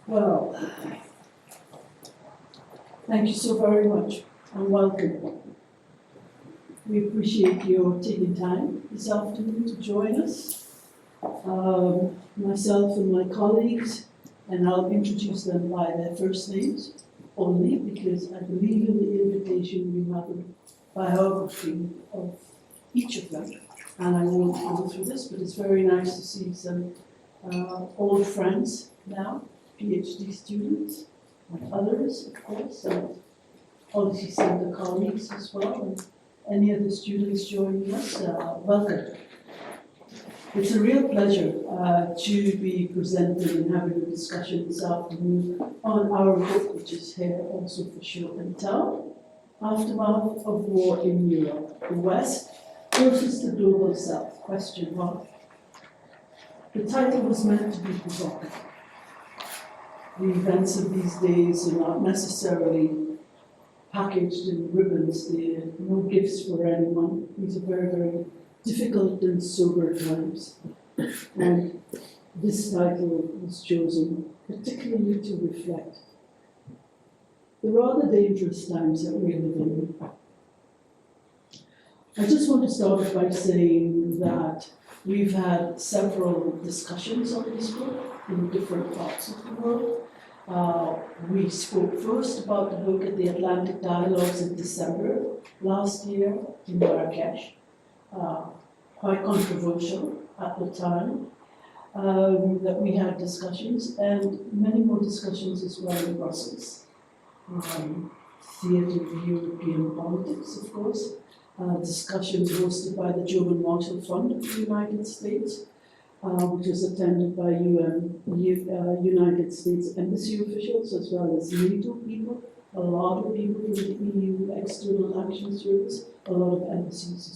Well, thank you so very much and welcome. We appreciate your taking time this afternoon to join us. Myself and my colleagues, and I'll introduce them by their first names only because I believe in the invitation you have a biography of each of them. And I won't go through this, but it's very nice to see some old friends now, PhD students, and others, of course, and policy center colleagues as well, and any of the students joining us, welcome. It's a real pleasure to be presenting and having a discussion this afternoon on our book, which is here also for show and tell, Aftermath of War in Europe, the West versus the Global South, question mark. The title was meant to be provocative. The events of these days are not necessarily packaged in ribbons. There are no gifts for anyone. These are very, very difficult and sober times. And this title was chosen particularly to reflect the rather dangerous times that we live in. I just want to start off by saying that we've had several discussions on this book in different parts of the world. We spoke first about the book at the Atlantic Dialogues in December last year in Marrakesh. Quite controversial at the time, that we had discussions, and many more discussions as well in Brussels. Theatre of European politics, of course. Discussions hosted by the German Marshall Fund of the United States, which was attended by United States Embassy officials as well as NATO people, a lot of people from the EU External Action Service, a lot of embassies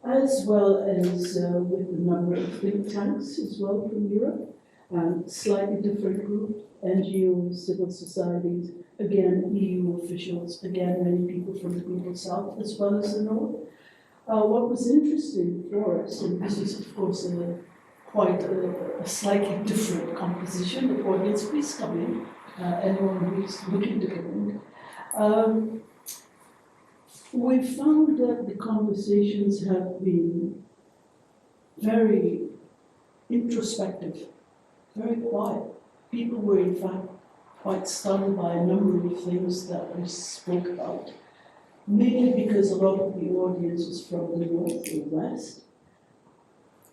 as well as with a number of think tanks as well from Europe, and slightly different groups, NGOs, civil societies, again EU officials, again many people from the Global South as well as the North. What was interesting for us, and this is of course quite a slightly different composition of audience, please come in, anyone who is looking to come in. We found that the conversations have been very introspective, very quiet. People were in fact quite stunned by a number of things that we spoke about, mainly because a lot of the audience was from the North or West.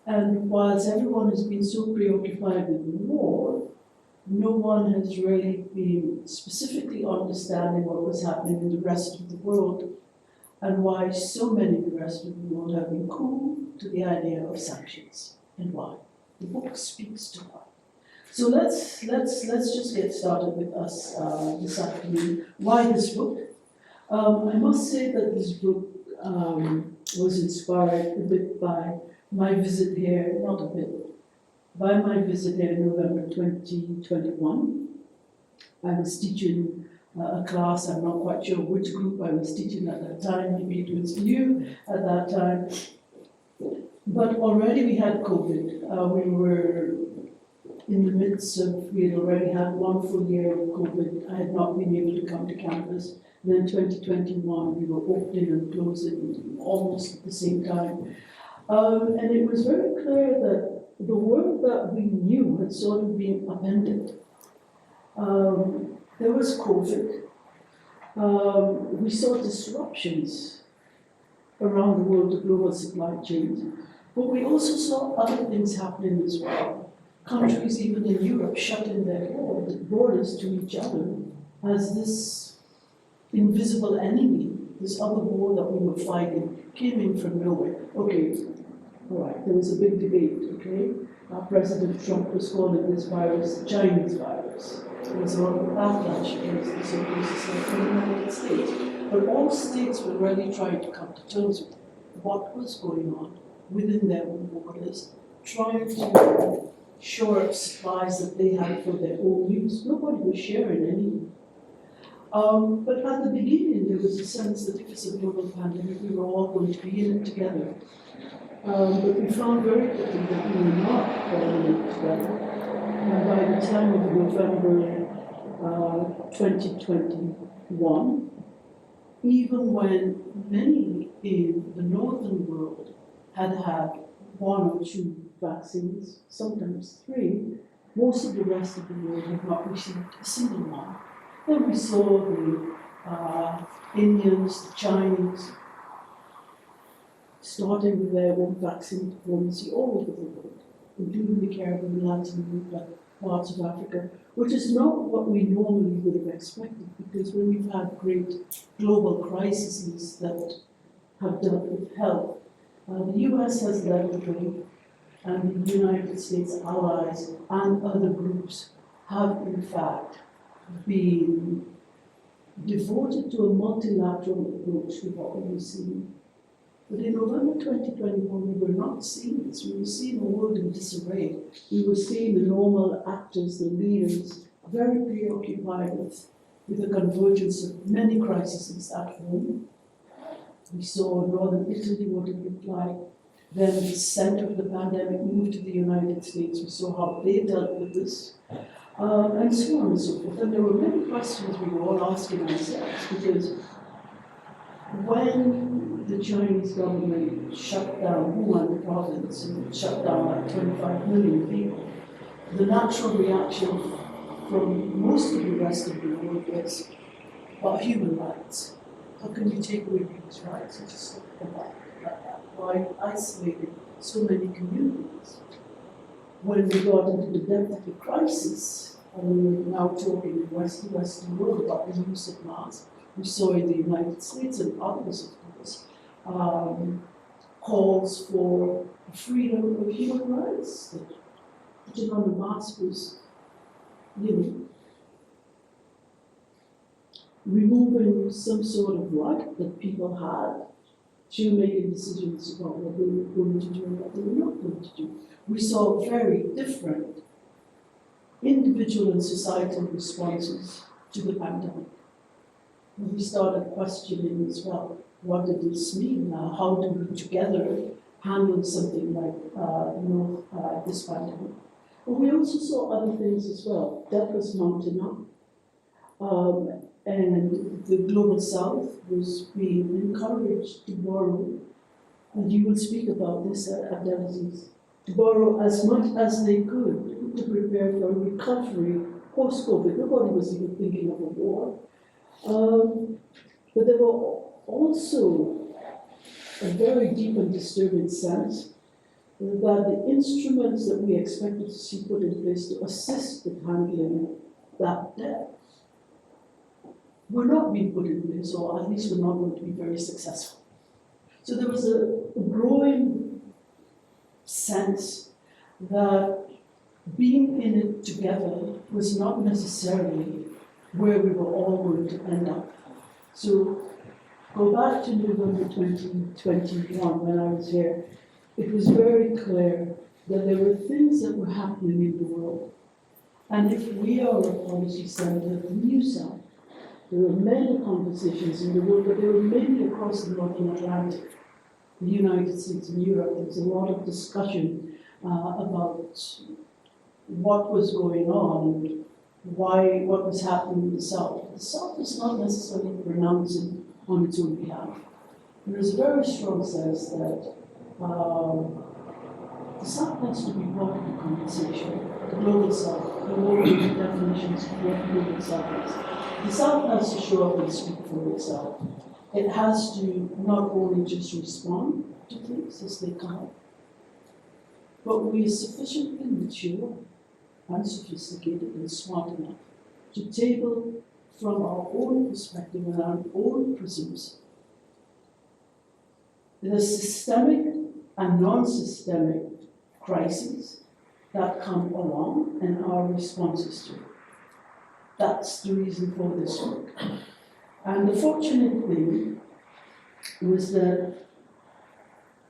And whilst everyone has been so preoccupied with the war, no one has really been specifically understanding what was happening in the rest of the world, and why so many in the rest of the world have been cool to the idea of sanctions, and why. The book speaks to why. So let's just get started with us this afternoon. Why this book? I must say that this book was inspired a bit by my visit here, not a bit, by my visit here in November 2021. I was teaching a class, I'm not quite sure which group I was teaching at that time, maybe it was you at that time. But already we had COVID. We were in the midst of, we had already had 1 full year of COVID. I had not been able to come to campus. Then 2021, we were opening and closing almost at the same time. And it was very clear that the world that we knew had sort of been upended. There was COVID. We saw disruptions around the world, the global supply chains. But we also saw other things happening as well. Countries, even in Europe, shutting their borders to each other as this invisible enemy, this other war that we were fighting, came in from nowhere. Okay, all right, there was a big debate, okay? President Trump was calling this virus the Chinese virus. There was a lot of backlash against this in places like the United States. But all states were really trying to come to terms with what was going on within their own borders, trying to shore up supplies that they had for their own use. Nobody was sharing anything. But at the beginning, there was a sense that if it's a global pandemic, we were all going to be in it together. But we found very quickly that we were not all in it together. And by the the time of November 2021, even when many in the northern world had had one or two vaccines, sometimes three, most of the rest of the world had not received a single one. Then we saw the Indians, the Chinese, starting with their own vaccine diplomacy all over the world, including the Caribbean, Latin America, parts of Africa, which is not what we normally would have expected, because when we've had great global crises that have dealt with health, the US has led the way, and the United States allies and other groups have in fact been devoted to a multilateral approach to what we were seeing. But in November 2021, we were not seeing this. We were seeing a world in disarray. We were seeing the normal actors, the leaders, very preoccupied with the convergence of many crises at home. We saw northern Italy, what it looked like. Then the center of the pandemic moved to the United States. We saw how they dealt with this, and so on and so forth. And there were many questions we were all asking ourselves, because when the Chinese government shut down Wuhan province and shut down like 25 million people, the natural reaction from most of the rest of the world was about human rights. How can you take away people's rights and just let them back like that? Why isolating so many communities? When we got into the depth of the crisis, and we're now talking in the Western world about the use of masks, we saw in the United States and others, of course, calls for freedom of human rights. That putting on a mask was, removing some sort of right that people had to making decisions about what they were going to do and what they were not going to do. We saw very different individual and societal responses to the pandemic. And we started questioning as well, what did this mean? How do we together handle something like this pandemic? But we also saw other things as well. Debt was mounting up. And the global south was being encouraged to borrow, and you will speak about this at Delaziz, to borrow as much as they could to prepare for a recovery post-COVID. Nobody was even thinking of a war. But there were also a very deep and disturbing sense that the instruments that we expected to see put in place to assist with handling that debt were not being put in place, or at least were not going to be very successful. So there was a growing sense that being in it together was not necessarily where we were all going to end up. So go back to November 2021 when I was here, it was very clear that there were things that were happening in the world. And if we are a policy center, the new side, there were many conversations in the world, but there were many across the Northern Atlantic, the United States and Europe. There was a lot of discussion about what was going on and what was happening in the South. The South is not necessarily pronouncing on its own behalf. There is a very strong sense that the South has to be part of the conversation, the global South, the more definitions of what the global South is. The South has to show up and speak for itself. It has to not only just respond to things as they come, but we are sufficiently mature and sophisticated and smart enough to table from our own perspective and our own prisms the systemic and non-systemic crises that come along and our responses to it. That's the reason for this work. And the fortunate thing was that,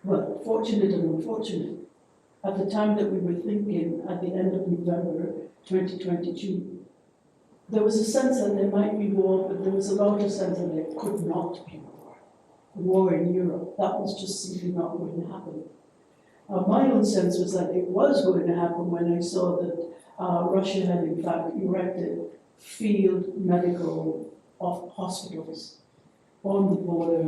well, fortunate and unfortunate, at the time that we were thinking at the end of November 2022, there was a sense that there might be war, but there was a larger sense that there could not be war. War in Europe, that was just simply not going to happen. My own sense was that it was going to happen when I saw that Russia had in fact erected field medical hospitals on the border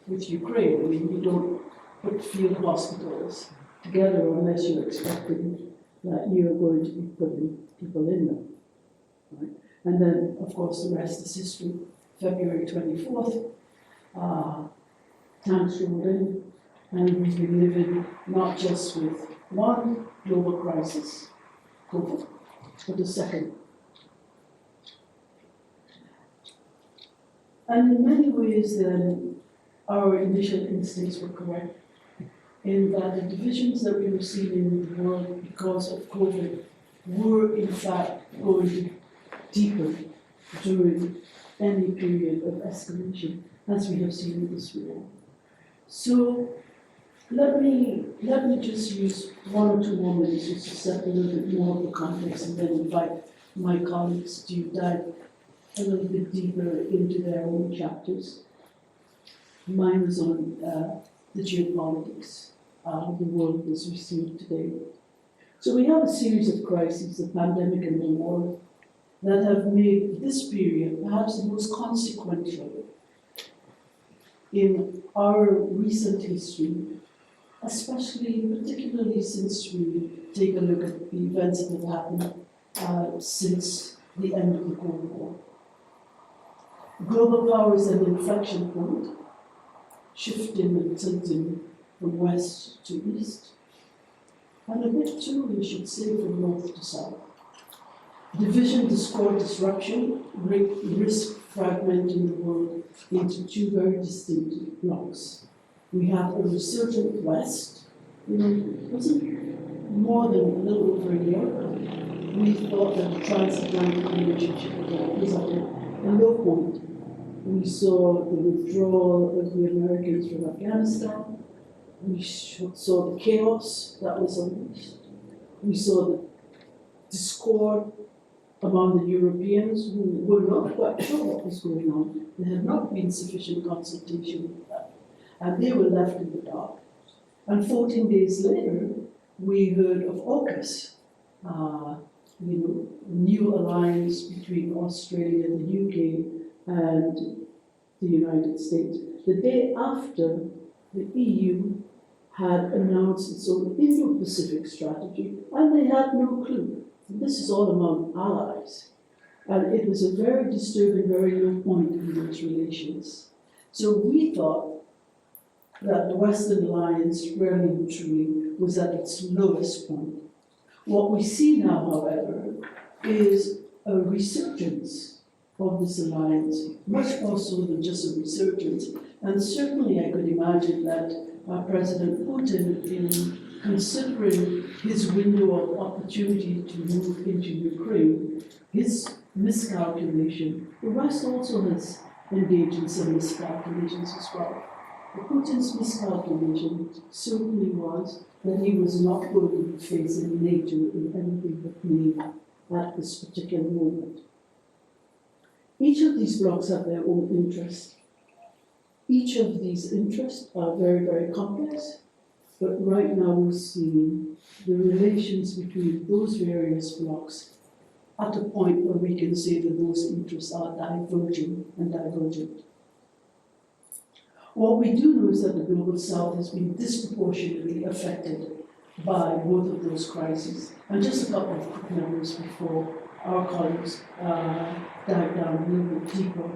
with Ukraine. I mean, you don't put field hospitals together unless you're expecting that you're going to be putting people in them. Right? And then, of course, the rest is history. February 24th, tanks rolled in, and we've been living not just with one global crisis, COVID, but a second. And in many ways, then, our initial instincts were correct, in that the divisions that we were seeing in the world because of COVID were, in fact, going to deepen during any period of escalation, as we have seen in this war. So let me just use 1 or 2 more minutes just to set a little bit more of the context, and then invite my colleagues to dive a little bit deeper into their own chapters. Mine was on the geopolitics of the world as we see it today. So we have a series of crises, the pandemic and the war, that have made this period perhaps the most consequential in our recent history, particularly since we take a look at the events that have happened since the end of the Cold War. Global power is at an inflection point, shifting and tilting from west to east, and a bit too, we should say, from north to south. Division, discord, disruption risk fragmenting the world into 2 very distinct blocks. We have a resurgent West. It wasn't more than a little over a year ago. We thought that the transatlantic relationship was at a low point. We saw the withdrawal of the Americans from Afghanistan. We saw the chaos that was unleashed. We saw the discord among the Europeans who were not quite sure what was going on. There had not been sufficient consultation with that, and they were left in the dark. And 14 days later, we heard of AUKUS, new alliance between Australia, the UK, and the United States. The day after, the EU had announced its own Indo-Pacific strategy, and they had no clue. This is all among allies. And it was a very disturbing, very low point in those relations. So we thought that the Western alliance really and truly was at its lowest point. What we see now, however, is a resurgence of this alliance, much more so than just a resurgence. And certainly I could imagine that President Putin, in considering his window of opportunity to move into Ukraine, his miscalculation, the West also has engaged in some miscalculations as well. But Putin's miscalculation certainly was that he was not going to be facing NATO in anything but name at this particular moment. Each of these blocs have their own interests. Each of these interests are very, very complex, but right now we're seeing the relations between those various blocs at a point where we can say that those interests are diverging and divergent. What we do know is that the Global South has been disproportionately affected by both of those crises. And just a couple of quick numbers before our colleagues dive down a little bit deeper.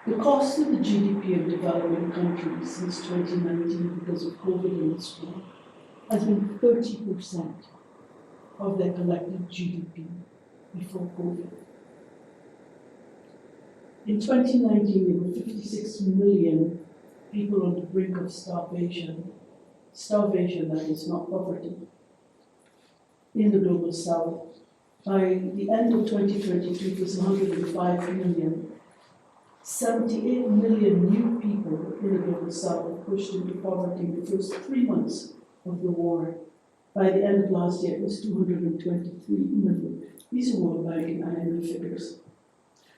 The cost of the GDP of developing countries since 2019 because of COVID and this war has been 30% of their collective GDP before COVID. In 2019, there were 56 million people on the brink of starvation. Starvation, that is, not poverty, in the Global South. By the end of 2022, it was 105 million. 78 million new people in the Global South were pushed into poverty in the first 3 months of the war. By the end of last year, it was 223 million. These are World Bank and IMF figures.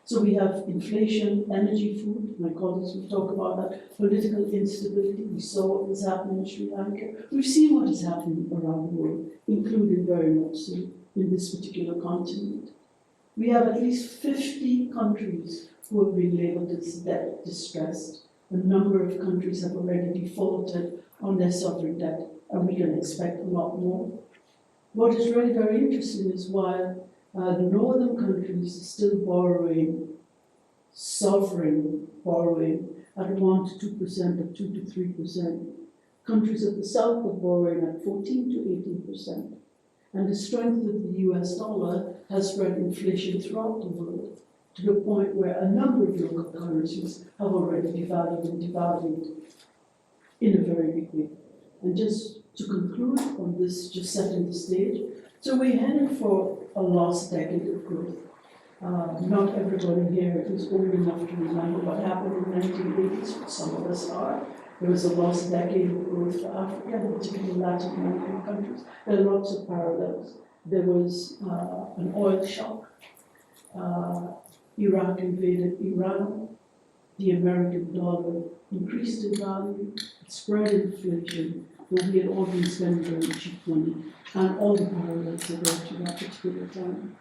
So we have inflation, energy, food, my colleagues will talk about that, political instability. We saw what was happening in Sri Lanka. We've seen what is happening around the world, including very much so in this particular continent. We have at least 50 countries who have been labeled as debt distressed. A number of countries have already defaulted on their sovereign debt, and we can expect a lot more. What is really very interesting is while the northern countries are still borrowing, sovereign borrowing, at 1 to 2% or 2 to 3%, countries of the south are borrowing at 14 to 18%. And the strength of the US dollar has spread inflation throughout the world to the point where a number of local currencies have already devalued and devalued in a very big way. And just to conclude on this, just setting the stage, so we're heading for a lost decade of growth. Not everybody here is old enough to remember what happened in the 1980s, but some of us are. There was a lost decade of growth for Africa, and particularly Latin American countries. There are lots of parallels. There was an oil shock. Iraq invaded Iran. The American dollar increased in value. It spread inflation, but we had all been spending very cheap money, and all the parallels are there to that particular time.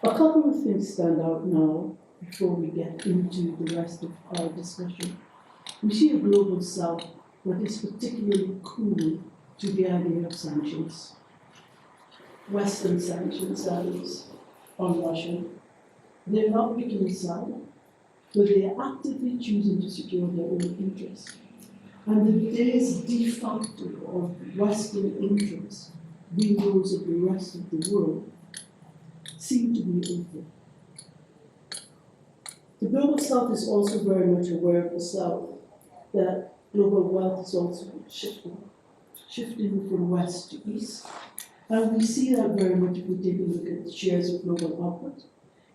A couple of things stand out now before we get into the rest of our discussion. We see a global south that is particularly cool to the idea of sanctions. Western sanctions, that is, on Russia. They're not picking a side, but they're actively choosing to secure their own interests. And the days de facto of Western interests being those of the rest of the world seem to be over. The global south is also very much aware of the south, that global wealth is also shifting from west to east. And we see that very much if we take a look at the shares of global output.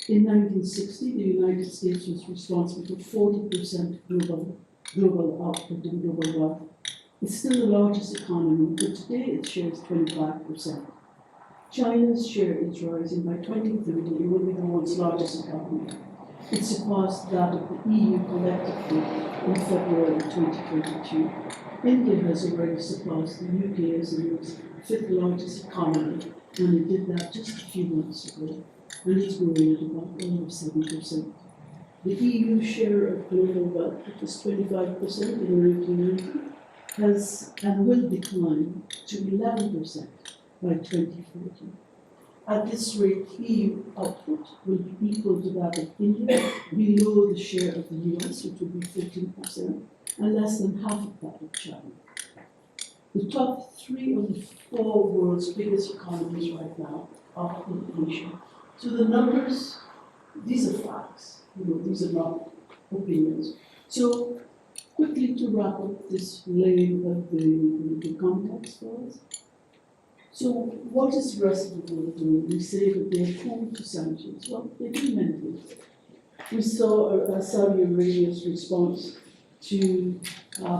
In 1960, the United States was responsible for 40% global output and global wealth. It's still the largest economy, but today its share is 25%. China's share is rising. By 2030, it will be the world's largest economy. It surpassed that of the EU collectively in February 2022. India has already surpassed the UK as the world's fifth largest economy, and it did that just a few months ago, and it's growing at about almost 7%. The EU share of global wealth, which was 25% in 1990, has and will decline to 11% by 2040. At this rate, EU output will be equal to that of India, below the share of the US, which will be 15%, and less than half of that of China. The top 3 of the 4 world's biggest economies right now are in Asia. So the numbers, these are facts, these are not opinions. So quickly to wrap up this laying of the context for us. So what is the rest of the world doing? We say that they're cool to sanctions. Well, they do many things. We saw Saudi Arabia's response to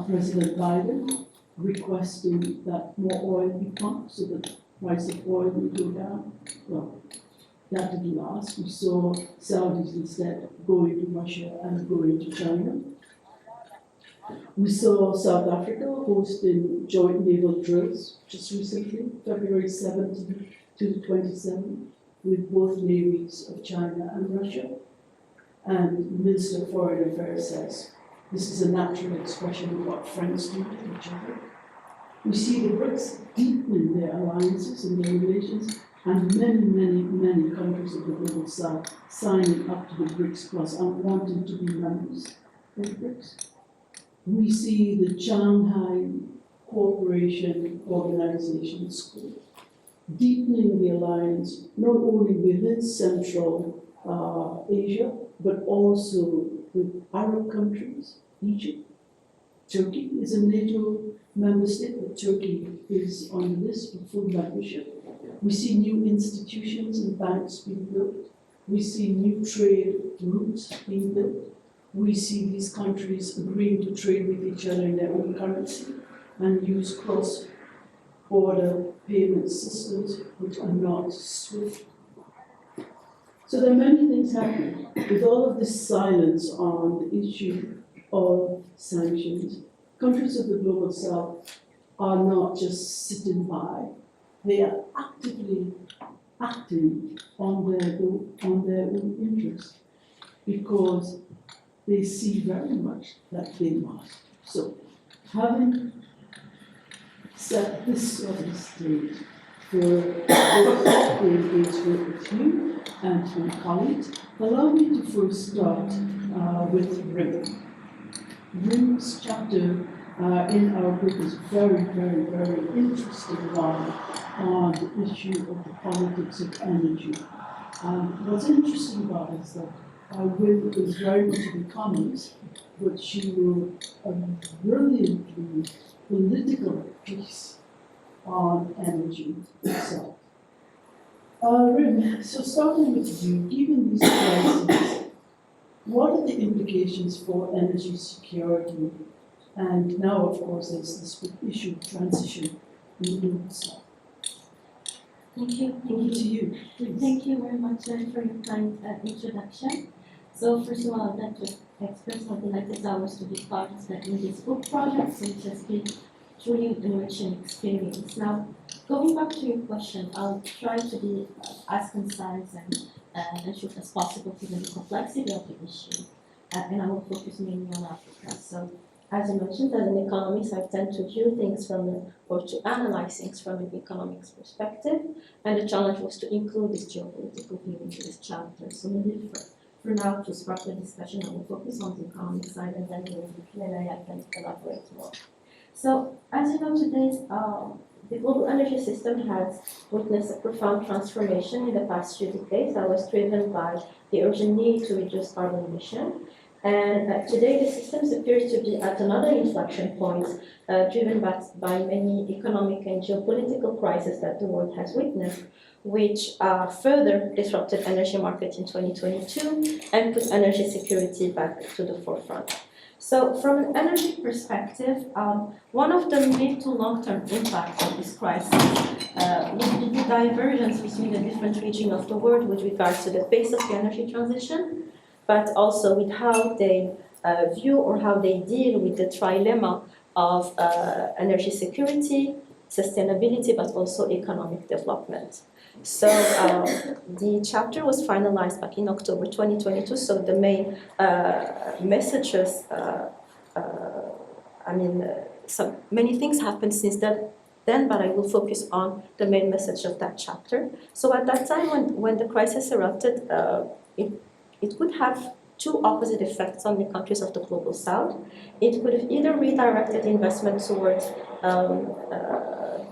President Biden requesting that more oil be pumped so that the price of oil would go down. Well, that didn't last. We saw Saudis instead going to Russia and going to China. We saw South Africa hosting joint naval drills just recently, February 17th to the 27th, with both navies of China and Russia. And the Minister of Foreign Affairs says this is a natural expression of what friends do to each other. We see the BRICS deepening their alliances and their relations, and many countries of the global south signing up to the BRICS Plus and wanting to be members of the BRICS. We see the Shanghai Cooperation Organization School deepening the alliance not only within Central Asia, but also with Arab countries, Egypt. Turkey is a NATO member state, but Turkey is on the list for full membership. We see new institutions and banks being built. We see new trade routes being built. We see these countries agreeing to trade with each other in their own currency and use cross-border payment systems which are not SWIFT. So there are many things happening. With all of this silence on the issue of sanctions, countries of the global south are not just sitting by. They are actively acting on their own interest, because they see very much that they must. So, having set this sort of stage for both the engagement with you and my colleagues, allow me to first start with RIM. RIM's chapter in our book is very, very, very interesting one on the issue of the politics of energy. What's interesting about it is that Wim is very much an economist, but she wrote a brilliantly political piece on energy itself. Rim, so starting with you, given these crises, what are the implications for energy security? And now, of course, there's this big issue of transition in the North South. Thank you. Over to you, please. Thank you very much for your kind introduction. So first of all, I'd like to express how delighted I was to be part in this book project, so it has been truly enriching experience. Now, going back to your question, I'll try to be as concise and short as possible given the complexity of the issue, and I will focus mainly on Africa. So, as I mentioned, as an economist, I tend to view things or to analyze things from an economics perspective, and the challenge was to include this geopolitical view into this chapter. So maybe for now, to spark the discussion, I will focus on the economic side, and then during the Q&A, I can elaborate more. So, as you know, today, the global energy system has witnessed a profound transformation in the past few decades that was driven by the urgent need to reduce carbon emission. And today, the system appears to be at another inflection point, driven by many economic and geopolitical crises that the world has witnessed, which further disrupted energy markets in 2022 and put energy security back to the forefront. So, from an energy perspective, one of the mid to long-term impacts of this crisis would be the divergence between the different regions of the world with regards to the pace of the energy transition, but also with how they view or how they deal with the trilemma of energy security, sustainability, but also economic development. So the chapter was finalized back in October 2022, so the main messages, many things happened since then, but I will focus on the main message of that chapter. So at that time, when the crisis erupted, it could have two opposite effects on the countries of the global south. It could have either redirected investment towards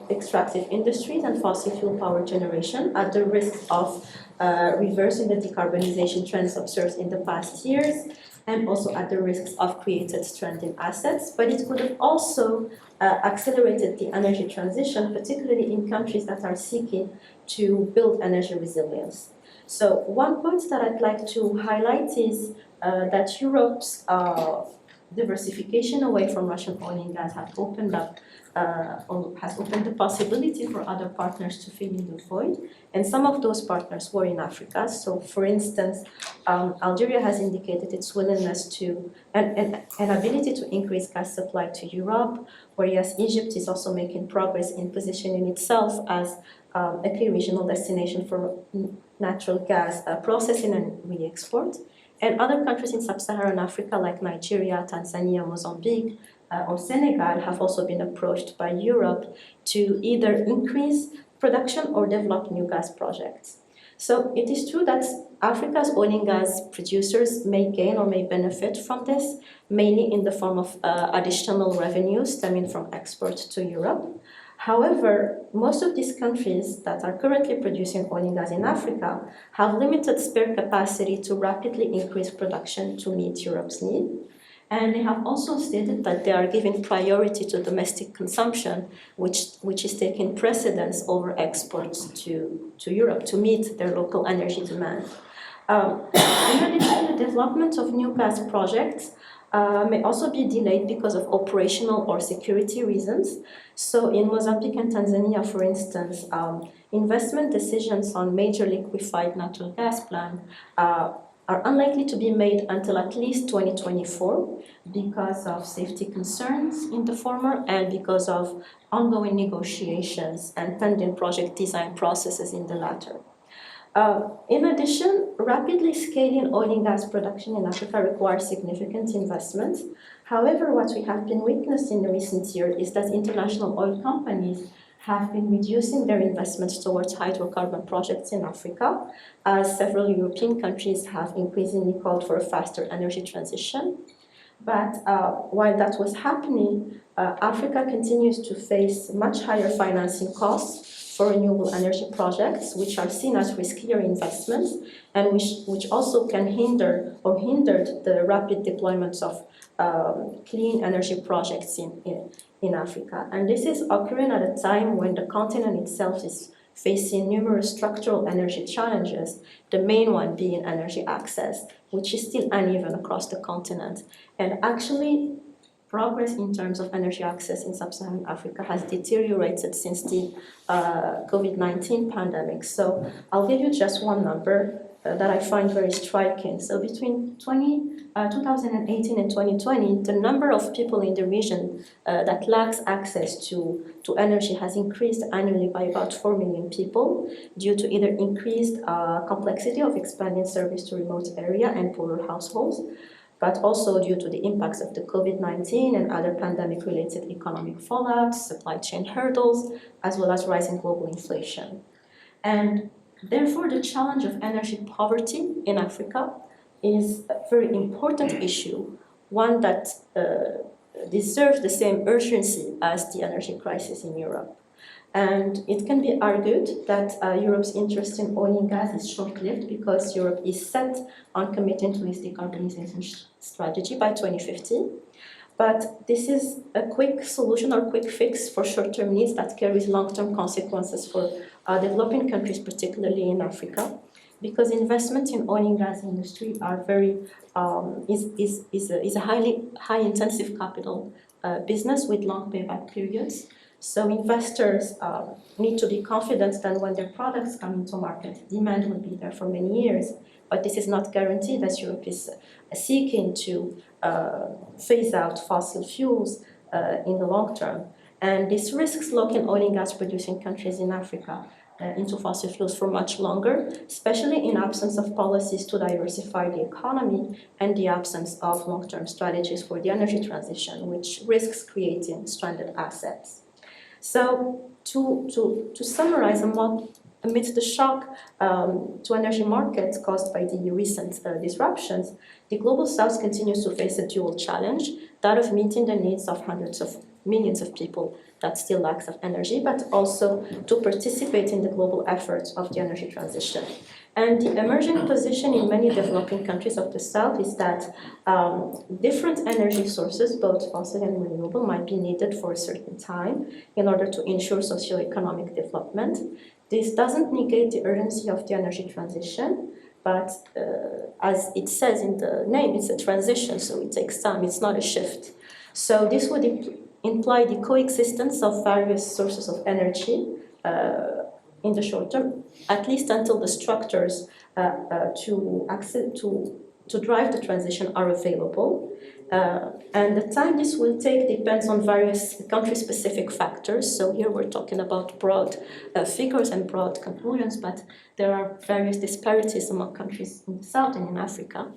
extractive industries and fossil fuel power generation at the risk of reversing the decarbonization trends observed in the past years, and also at the risks of created stranded assets. But it could have also accelerated the energy transition, particularly in countries that are seeking to build energy resilience. So one point that I'd like to highlight is that Europe's diversification away from Russian oil and gas has opened the possibility for other partners to fill in the void, and some of those partners were in Africa. So, for instance, Algeria has indicated its willingness to and ability to increase gas supply to Europe, whereas Egypt is also making progress in positioning itself as a key regional destination for natural gas processing and re-export. And other countries in sub-Saharan Africa like Nigeria, Tanzania, Mozambique, or Senegal have also been approached by Europe to either increase production or develop new gas projects. So it is true that Africa's oil and gas producers may gain or may benefit from this, mainly in the form of additional revenue stemming from exports to Europe. However, most of these countries that are currently producing oil and gas in Africa have limited spare capacity to rapidly increase production to meet Europe's need. And they have also stated that they are giving priority to domestic consumption, which is taking precedence over exports to Europe to meet their local energy demand. In addition, the development of new gas projects may also be delayed because of operational or security reasons. So in Mozambique and Tanzania, for instance, investment decisions on major liquefied natural gas plants are unlikely to be made until at least 2024 because of safety concerns in the former and because of ongoing negotiations and pending project design processes in the latter. In addition, rapidly scaling oil and gas production in Africa requires significant investment. However, what we have been witnessing in recent years is that international oil companies have been reducing their investments towards hydrocarbon projects in Africa, as several European countries have increasingly called for a faster energy transition. But while that was happening, Africa continues to face much higher financing costs for renewable energy projects, which are seen as riskier investments, and which also can hinder or hindered the rapid deployment of clean energy projects in Africa. And this is occurring at a time when the continent itself is facing numerous structural energy challenges, the main one being energy access, which is still uneven across the continent. And actually, progress in terms of energy access in sub-Saharan Africa has deteriorated since the COVID-19 pandemic. So I'll give you just one number that I find very striking. So between 2018 and 2020, the number of people in the region that lacks access to energy has increased annually by about 4 million people due to either increased complexity of expanding service to remote area and poorer households, but also due to the impacts of the COVID-19 and other pandemic-related economic fallout, supply chain hurdles, as well as rising global inflation. And therefore, the challenge of energy poverty in Africa is a very important issue, one that deserves the same urgency as the energy crisis in Europe. And it can be argued that Europe's interest in oil and gas is short-lived because Europe is set on committing to its decarbonization strategy by 2050. But this is a quick solution or quick fix for short-term needs that carries long-term consequences for developing countries, particularly in Africa, because investment in oil and gas industry are is a high intensive capital business with long payback periods. So investors need to be confident that when their products come into market, demand will be there for many years. But this is not guaranteed, as Europe is seeking to phase out fossil fuels in the long term. And this risks locking oil and gas producing countries in Africa into fossil fuels for much longer, especially in absence of policies to diversify the economy and the absence of long-term strategies for the energy transition, which risks creating stranded assets. So to summarize, amidst the shock to energy markets caused by the recent disruptions, the Global South continues to face a dual challenge, that of meeting the needs of hundreds of millions of people that still lacks of energy, but also to participate in the global efforts of the energy transition. And the emerging position in many developing countries of the South is that different energy sources, both fossil and renewable, might be needed for a certain time in order to ensure socio-economic development. This doesn't negate the urgency of the energy transition, but as it says in the name, it's a transition, so it takes time, it's not a shift. So this would imply the coexistence of various sources of energy in the short term, at least until the structures to drive the transition are available. And the time this will take depends on various country-specific factors. So here we're talking about broad figures and broad conclusions, but there are various disparities among countries in the South and in Africa.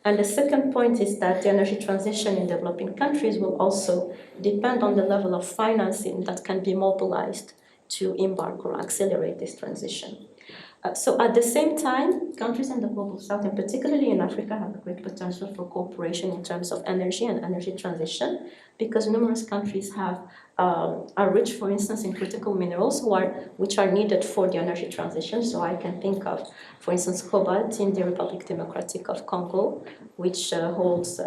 And the second point is that the energy transition in developing countries will also depend on the level of financing that can be mobilized to embark or accelerate this transition. So at the same time, countries in the Global South, and particularly in Africa, have great potential for cooperation in terms of energy and energy transition, because numerous countries are rich, for instance, in critical minerals which are needed for the energy transition. So I can think of, for instance, cobalt in the Republic Democratic of Congo, which holds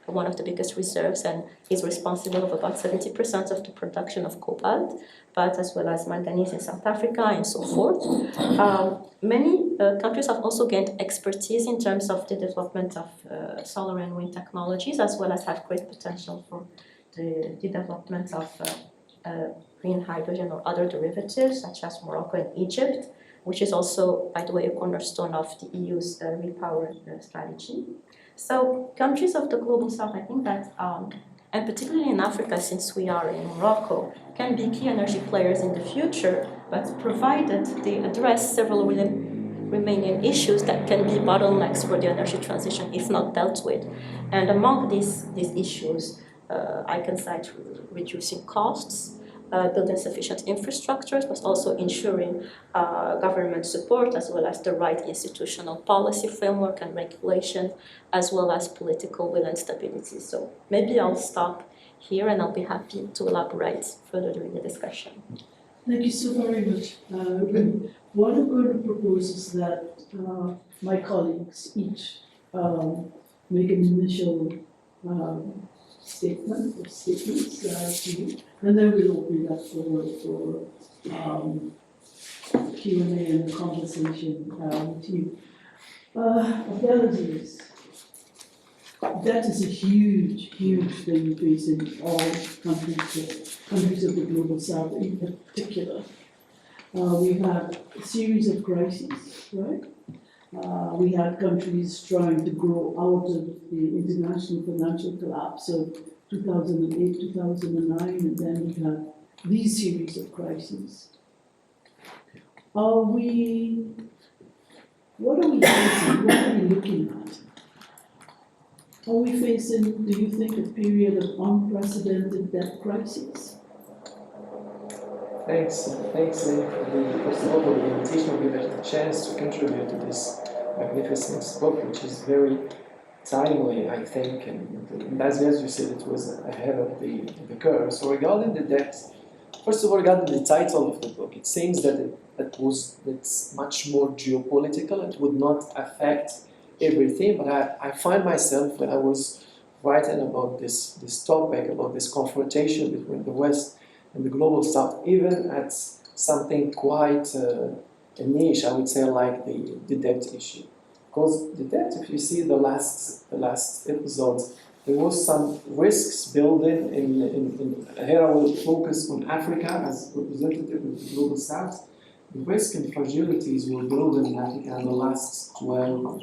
one of the biggest reserves and is responsible of about 70% of the production of cobalt, but as well as manganese in South Africa and so forth. Many countries have also gained expertise in terms of the development of solar and wind technologies, as well as have great potential for the development of green hydrogen or other derivatives, such as Morocco and Egypt, which is also, by the way, a cornerstone of the EU's repower strategy. So countries of the Global South, I think that, and particularly in Africa, since we are in Morocco, can be key energy players in the future, but provided they address several really remaining issues that can be bottlenecks for the energy transition if not dealt with. And among these issues, I can cite reducing costs, building sufficient infrastructures, but also ensuring government support, as well as the right institutional policy framework and regulation, as well as political will and stability. So maybe I'll stop here, and I'll be happy to elaborate further during the discussion. Thank you so very much. What I'm going to propose is that my colleagues each make an initial statement or statements to you, and then we'll open it up for Q&A and conversation with you. Abdelaziz, that is a huge, huge thing facing all countries of the global south in particular. We've had a series of crises, right? We had countries trying to grow out of the international financial collapse of 2008, 2009, and then we had these series of crises. What are we facing? What are we looking at? Are we facing, do you think, a period of unprecedented debt crisis? Thanks, first of all, for the invitation of giving us the chance to contribute to this magnificent book, which is very timely, I think, and as you said, it was ahead of the curve. So regarding the debt, first of all, regarding the title of the book, it seems that it's much more geopolitical. It would not affect everything, but I find myself, when I was writing about this topic, about this confrontation between the West and the global south, even at something quite a niche, I would say, like the debt issue. Because the debt, if you see the last episode, there was some risks building in here I will focus on Africa as representative of the global south. The risk and fragilities were building in Africa in the last 12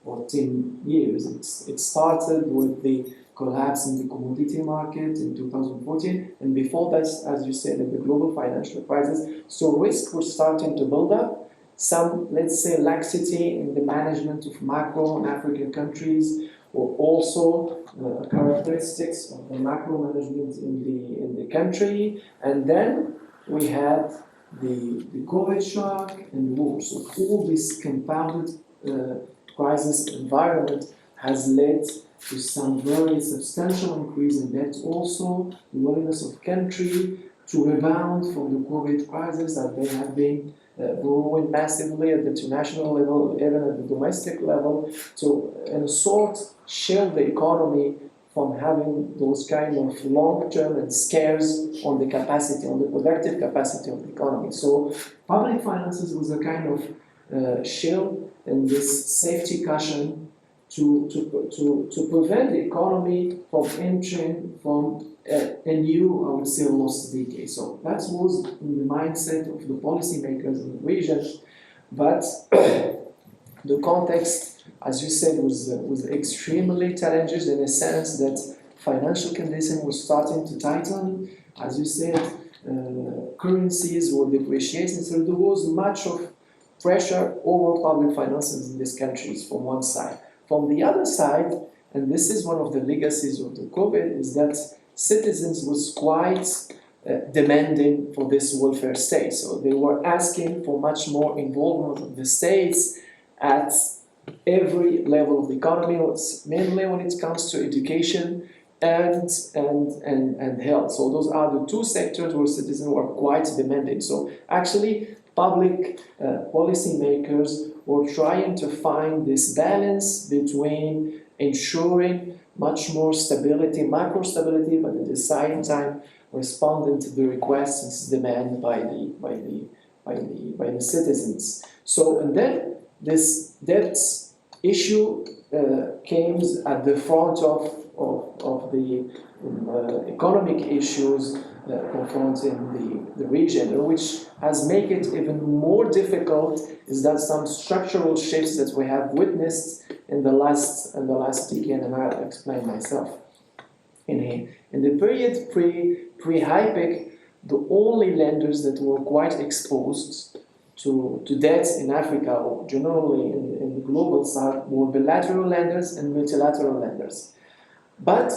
or 10 years. It started with the collapse in the commodity market in 2014, and before that, as you said, in the global financial crisis. So risks were starting to build up. Some, let's say, laxity in the management of macro and African countries were also characteristics of the macro management in the country. And then we had the COVID shock and war. So all this compounded crisis environment has led to some very substantial increase in debt, also the willingness of country to rebound from the COVID crisis, that they have been growing massively at the international level, even at the domestic level, to in a sort shield the economy from having those kind of long-term and scares on the capacity, on the productive capacity of the economy. So public finances was a kind of shield and this safety cushion to prevent the economy from entering from a new, I would say, lost decade. So that was in the mindset of the policymakers in the region. But the context, as you said, was extremely challenging in a sense that financial conditions were starting to tighten. As you said, currencies were depreciating. So there was much of pressure over public finances in these countries from one side. From the other side, and this is one of the legacies of the COVID, is that citizens was quite demanding for this welfare state. So they were asking for much more involvement of the states at every level of the economy, mainly when it comes to education and health. So those are the two sectors where citizens were quite demanding. So actually, public policymakers were trying to find this balance between ensuring much more stability, macro stability, but at the same time responding to the requests and demand by the citizens. So, and then this debt issue came at the front of the economic issues confronting the region, which has made it even more difficult is that some structural shifts that we have witnessed in the last decade, and I'll explain myself in the period pre-HIPEC, the only lenders that were quite exposed to debt in Africa, or generally in the global south, were bilateral lenders and multilateral lenders. But,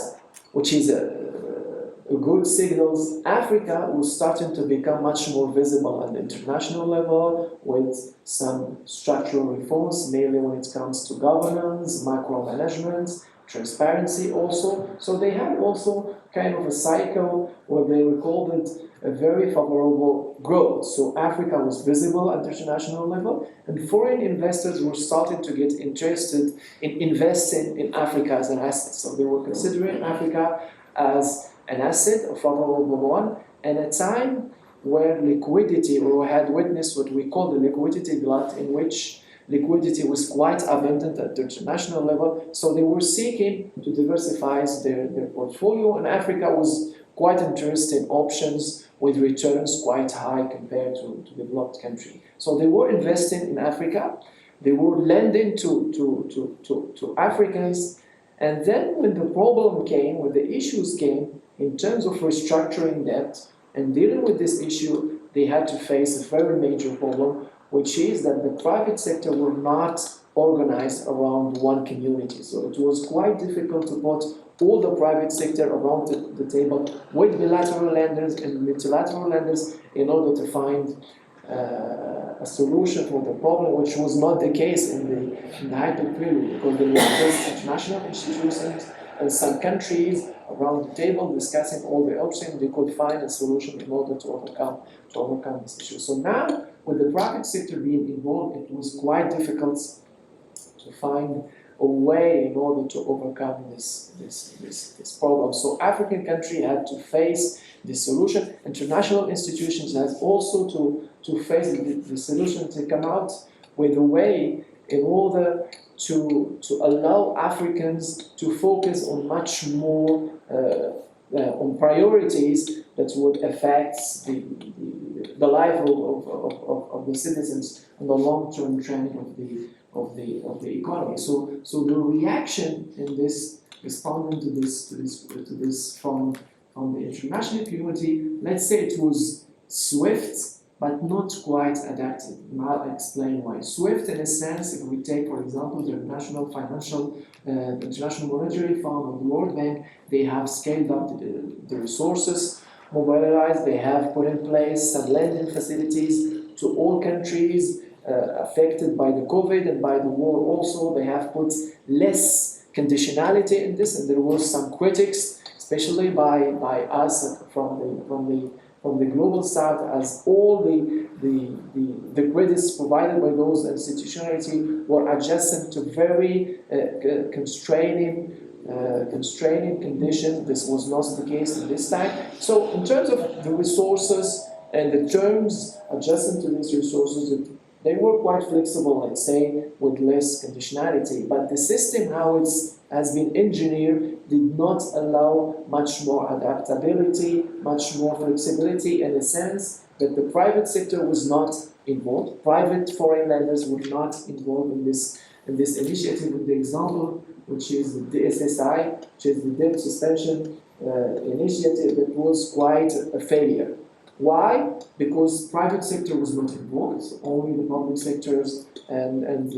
which is a good signals, Africa was starting to become much more visible at the international level with some structural reforms, mainly when it comes to governance, micromanagement, transparency also. So they had also kind of a cycle where they recorded a very favorable growth. So Africa was visible at the international level, and foreign investors were starting to get interested in investing in Africa as an asset. So they were considering Africa as an asset, a favorable one, and a time where liquidity, or we had witnessed what we call the liquidity glut, in which liquidity was quite abundant at the international level, so they were seeking to diversify their portfolio, and Africa was quite interesting options with returns quite high compared to developed countries. So they were investing in Africa, they were lending to Africans, and then when the problem came, when the issues came in terms of restructuring debt and dealing with this issue, they had to face a very major problem, which is that the private sector were not organized around one community. So it was quite difficult to put all the private sector around the table with bilateral lenders and multilateral lenders in order to find a solution for the problem, which was not the case in the hyper period, because there were just international institutions and some countries around the table discussing all the options. They could find a solution in order to overcome this issue. So now, with the private sector being involved, it was quite difficult to find a way in order to overcome this problem. So African country had to face the solution. International institutions had also to face the solution, to come out with a way in order to allow Africans to focus on much more on priorities that would affect the life of the citizens and the long-term trend of the economy. So the reaction in this, responding to this from the international community, let's say it was swift but not quite adapted. And I'll explain why. Swift, in a sense, if we take, for example, the International Monetary Fund or the World Bank, they have scaled up the resources, mobilized, they have put in place some lending facilities to all countries affected by the COVID and by the war also. They have put less conditionality in this, and there was some critics, especially by us from the global south, as all the credits provided by those institutionality were adjacent to very constraining conditions. This was not the case in this time. So in terms of the resources and the terms adjacent to these resources, they were quite flexible, let's say, with less conditionality. But the system, how it has been engineered, did not allow much more adaptability, much more flexibility, in the sense that the private sector was not involved. Private foreign lenders were not involved in this initiative. With the example, which is the SSI, which is the debt suspension initiative, that was quite a failure. Why? Because private sector was not involved. Only the public sectors and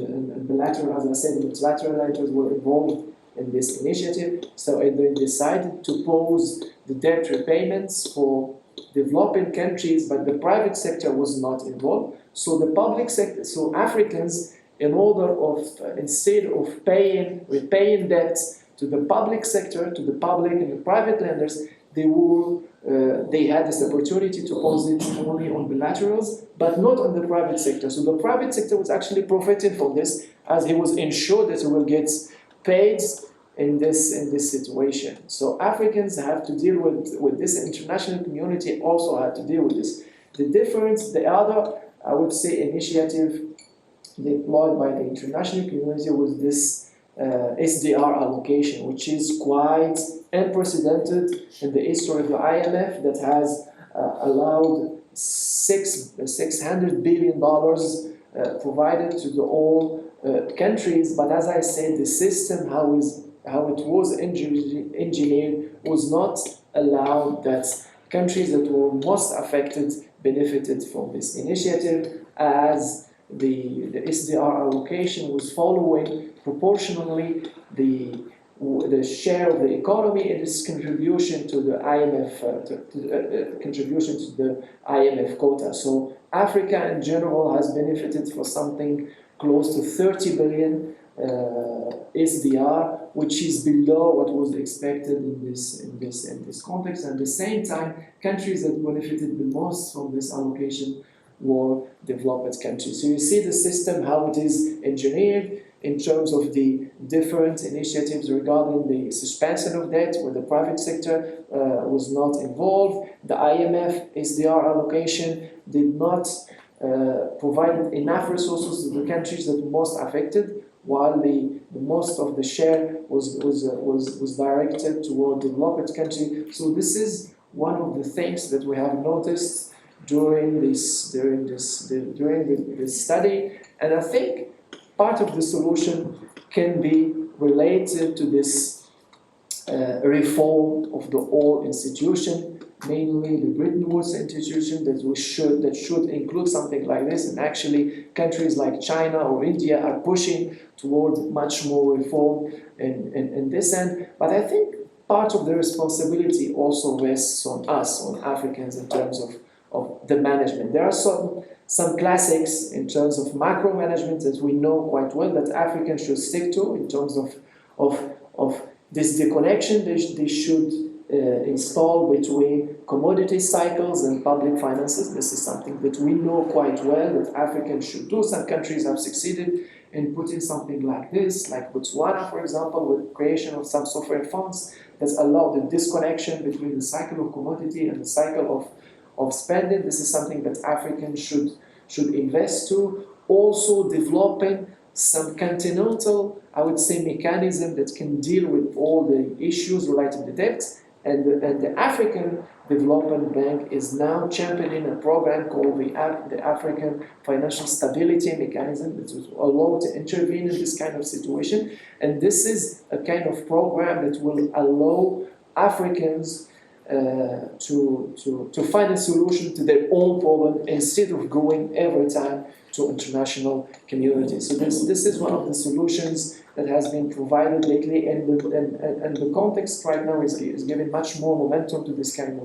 bilateral, as I said, multilateral lenders were involved in this initiative. So they decided to pause the debt repayments for developing countries, but the private sector was not involved. So the public sector, so Africans, in order of instead of repaying debts to the public sector, to the public and the private lenders, they had this opportunity to pose it only on bilaterals, but not on the private sector. So the private sector was actually profiting from this, as he was ensured that he will get paid in this situation. So Africans have to deal with this. International community also had to deal with this. The difference, the other, I would say, initiative deployed by the international community was this SDR allocation, which is quite unprecedented in the history of the IMF, that has allowed $600 billion provided to all countries. But as I said, the system, how it was engineered, was not allowed that countries that were most affected benefited from this initiative. as the SDR allocation was following proportionally the share of the economy and its contribution to the IMF contribution to the IMF quota. So Africa in general has benefited for something close to 30 billion SDR, which is below what was expected in this context. And at the same time, countries that benefited the most from this allocation were developed countries. So you see the system, how it is engineered in terms of the different initiatives regarding the suspension of debt, where the private sector was not involved. The IMF SDR allocation did not provide enough resources to the countries that were most affected, while the most of the share was directed toward developed countries. So this is one of the things that we have noticed during this study, and I think part of the solution can be related to this reform of the whole institution, mainly the Bretton Woods institution, that should include something like this. And actually, countries like China or India are pushing toward much more reform in this end. But I think part of the responsibility also rests on us, on Africans, in terms of the management. There are some classics in terms of macro management that we know quite well that Africans should stick to in terms of this disconnection they should install between commodity cycles and public finances. This is something that we know quite well that Africans should do. Some countries have succeeded in putting something like this, like Botswana, for example, with creation of some sovereign funds that allow the disconnection between the cycle of commodity and the cycle of spending. This is something that Africans should invest to. Also developing some continental, I would say, mechanism that can deal with all the issues related to debt. And the African Development Bank is now championing a program called the African Financial Stability Mechanism that will allow to intervene in this kind of situation. And this is a kind of program that will allow Africans to find a solution to their own problem instead of going every time to international community. So this is one of the solutions that has been provided lately, and the context right now is giving much more momentum to this kind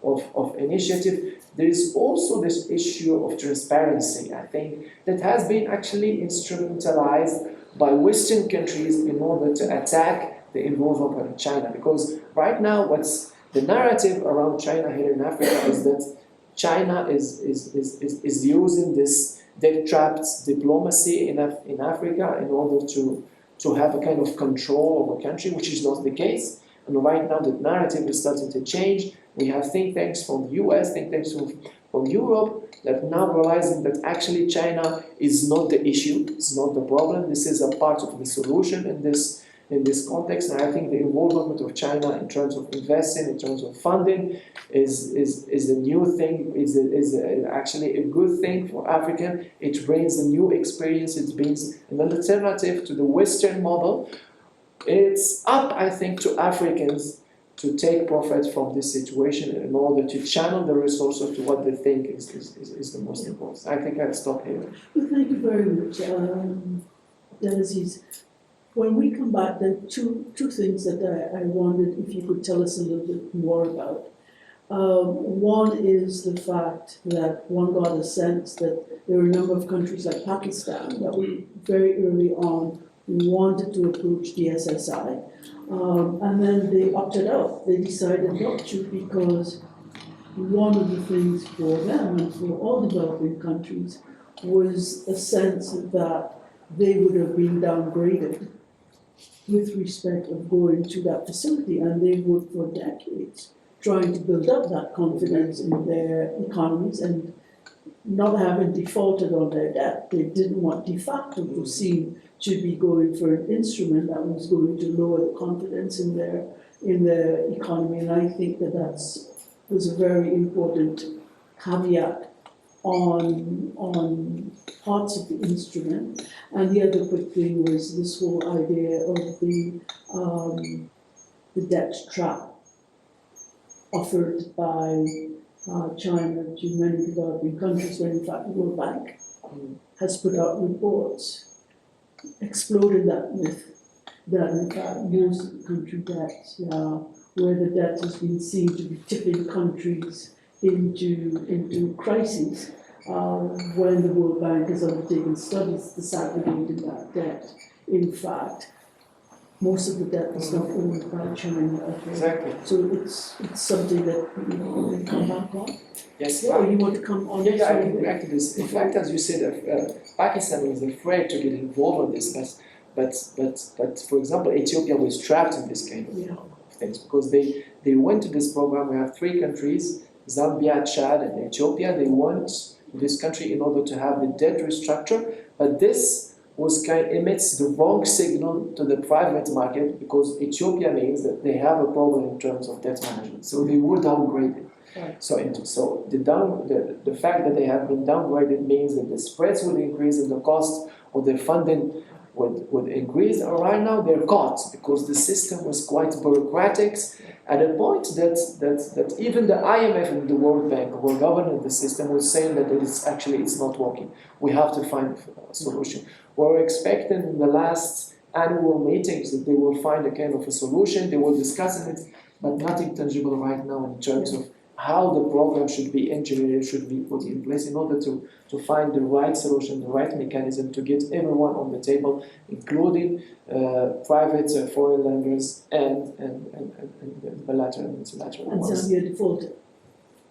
of initiative. There is also this issue of transparency, I think, that has been actually instrumentalized by Western countries in order to attack the involvement of China. Because right now, what's the narrative around China here in Africa is that China is using this debt-trapped diplomacy in Africa in order to have a kind of control of a country, which is not the case. And right now the narrative is starting to change. We have think tanks from the US, think tanks from Europe that now realizing that actually China is not the issue, it's not the problem. This is a part of the solution in this context. And I think the involvement of China in terms of investing, in terms of funding, is a new thing, is actually a good thing for Africa. It brings a new experience, it brings an alternative to the Western model. It's up, I think, to Africans to take profit from this situation in order to channel the resources to what they think is the most important. I think I'll stop here. Well, thank you very much, Aziz. When we come back, there are two things that I wondered if you could tell us a little bit more about. One is the fact that one got a sense that there are a number of countries like Pakistan that we very early on wanted to approach the SSI, and then they opted out. They decided not to, because one of the things for them and for all developing countries was a sense that they would have been downgraded with respect of going to that facility, and they would for decades trying to build up that confidence in their economies and not having defaulted on their debt. They didn't want de facto to seem to be going for an instrument that was going to lower the confidence in their economy, and I think that was a very important caveat on parts of the instrument. And the other quick thing was this whole idea of the debt trap offered by China to many developing countries, when in fact the World Bank has put out reports exploding that myth that in fact most country debts, where the debt has been seen to be tipping countries into crises, when the World Bank has undertaken studies disaggregating that debt. In fact, most of the debt is not owned by China at all. Exactly. So it's something that you can come back on. Yes. Or you want to come on? Yeah, I can react to this. In fact, as you said, Pakistan was afraid to get involved in this, but for example, Ethiopia was trapped in this kind of things because they went to this program. We have three countries, Zambia, Chad, and Ethiopia. They went to this country in order to have the debt restructure, but this emits the wrong signal to the private market because Ethiopia means that they have a problem in terms of debt management, so they were downgraded. Right. So the fact that they have been downgraded means that the spreads will increase and the cost of the funding would increase. And right now they're caught because the system was quite bureaucratic at a point that even the IMF and the World Bank who were governing the system was saying that it's not working. We have to find a solution. We're expecting in the last annual meetings that they will find a kind of a solution. They will discuss it, but nothing tangible right now in terms of how the program should be engineered, should be put in place in order to find the right solution, the right mechanism to get everyone on the table, including private foreign lenders and bilateral and multilateral And ones. Zambia defaulted.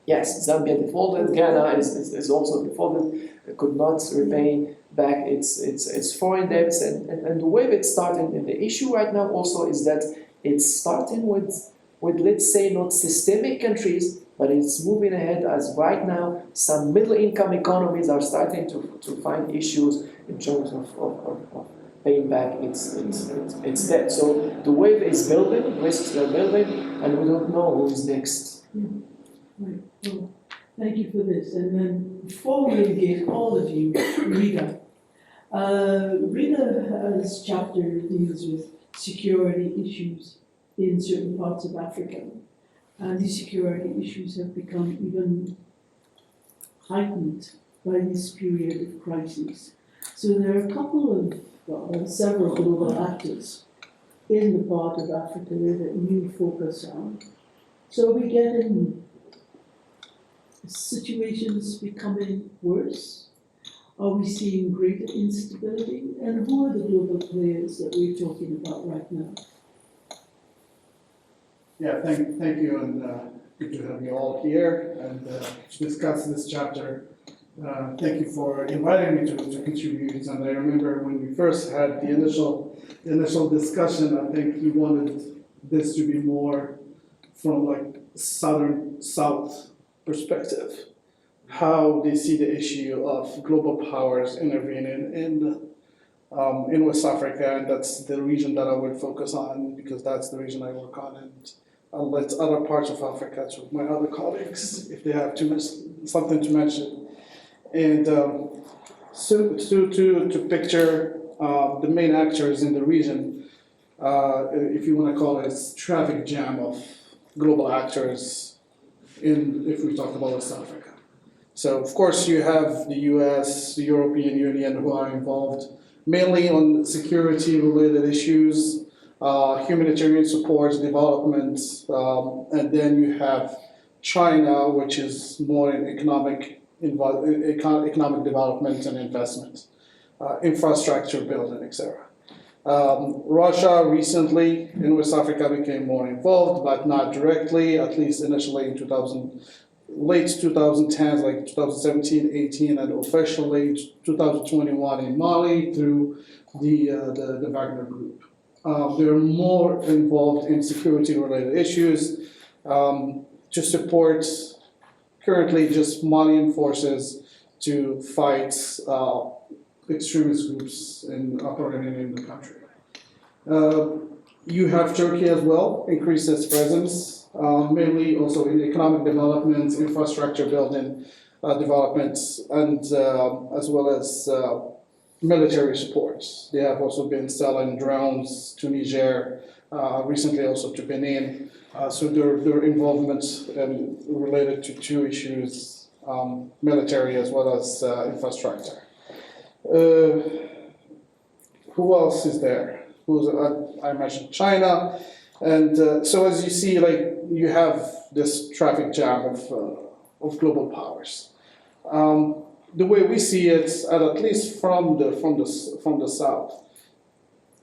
Yes, Zambia defaulted. Ghana is also defaulted. Could not repay back its foreign debts, and the way it's starting. And the issue right now also is that it's starting with let's say not systemic countries, but it's moving ahead as right now some middle income economies are starting to find issues in terms of paying back its debt. So the wave is building, risks are building, and we don't know who is next. Right. Well, thank you for this. And then before we engage all of you, Rita. Rita's chapter deals with security issues in certain parts of Africa. And these security issues have become even heightened by this period of crisis. So there are a couple of, several global actors in the part of Africa that you focus on. So we get in situations becoming worse? Are we seeing greater instability? And who are the global players that we're talking about right now? Yeah, thank you, and good to have you all here and to discuss this chapter. Thank you for inviting me to contribute. And I remember when we first had the initial discussion, I think you wanted this to be more from like south perspective, how they see the issue of global powers intervening in West Africa, and that's the region that I would focus on because that's the region I work on, and I'll let other parts of Africa to my other colleagues if they have something to mention. And so to picture the main actors in the region, if you want to call it, traffic jam of global actors if we talk about West Africa. So of course you have the US, the European Union who are involved mainly on security related issues, humanitarian support, development, and then you have China, which is more in economic development and investment, infrastructure building, etc. Russia recently in West Africa became more involved, but not directly, at least initially in late 2010s, like 2017, 18, and officially 2021 in Mali through the Wagner Group. They're more involved in security-related issues to support currently just Malian forces to fight extremist groups operating in the country. You have Turkey as well, increased its presence, mainly also in economic development, infrastructure building developments, and as well as military support. They have also been selling drones to Niger, recently also to Benin. So their involvement related to two issues, military as well as infrastructure. Who else is there? I mentioned China, and so as you see, like you have this traffic jam of global powers. The way we see it, at least from the south,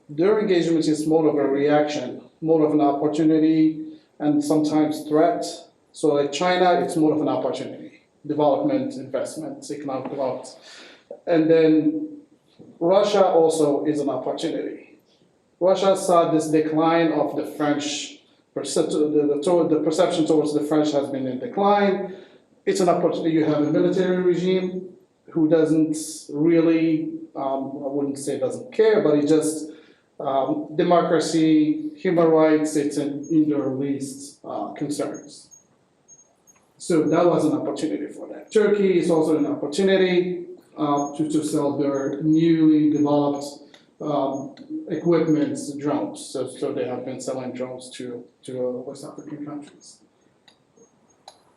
their engagement is more of a reaction, more of an opportunity, and sometimes threat. So like China, it's more of an opportunity, development, investment, economic development, and then Russia also is an opportunity. Russia saw this decline of the French, the perception towards the French has been in decline. It's an opportunity. You have a military regime who doesn't really, I wouldn't say doesn't care, but it just, democracy, human rights, it's in their least concerns. So that was an opportunity for them. Turkey is also an opportunity to sell their newly developed equipment, drones. So they have been selling drones to West African countries.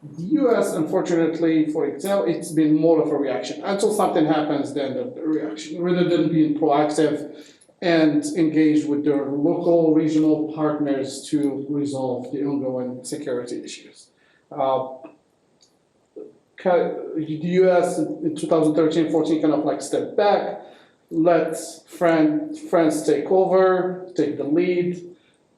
The US, unfortunately, for example, it's been more of a reaction. Until something happens, then the reaction, rather than being proactive and engaged with their local, regional partners to resolve the ongoing security issues. The US in 2013-14 kind of like stepped back, let France take over, take the lead,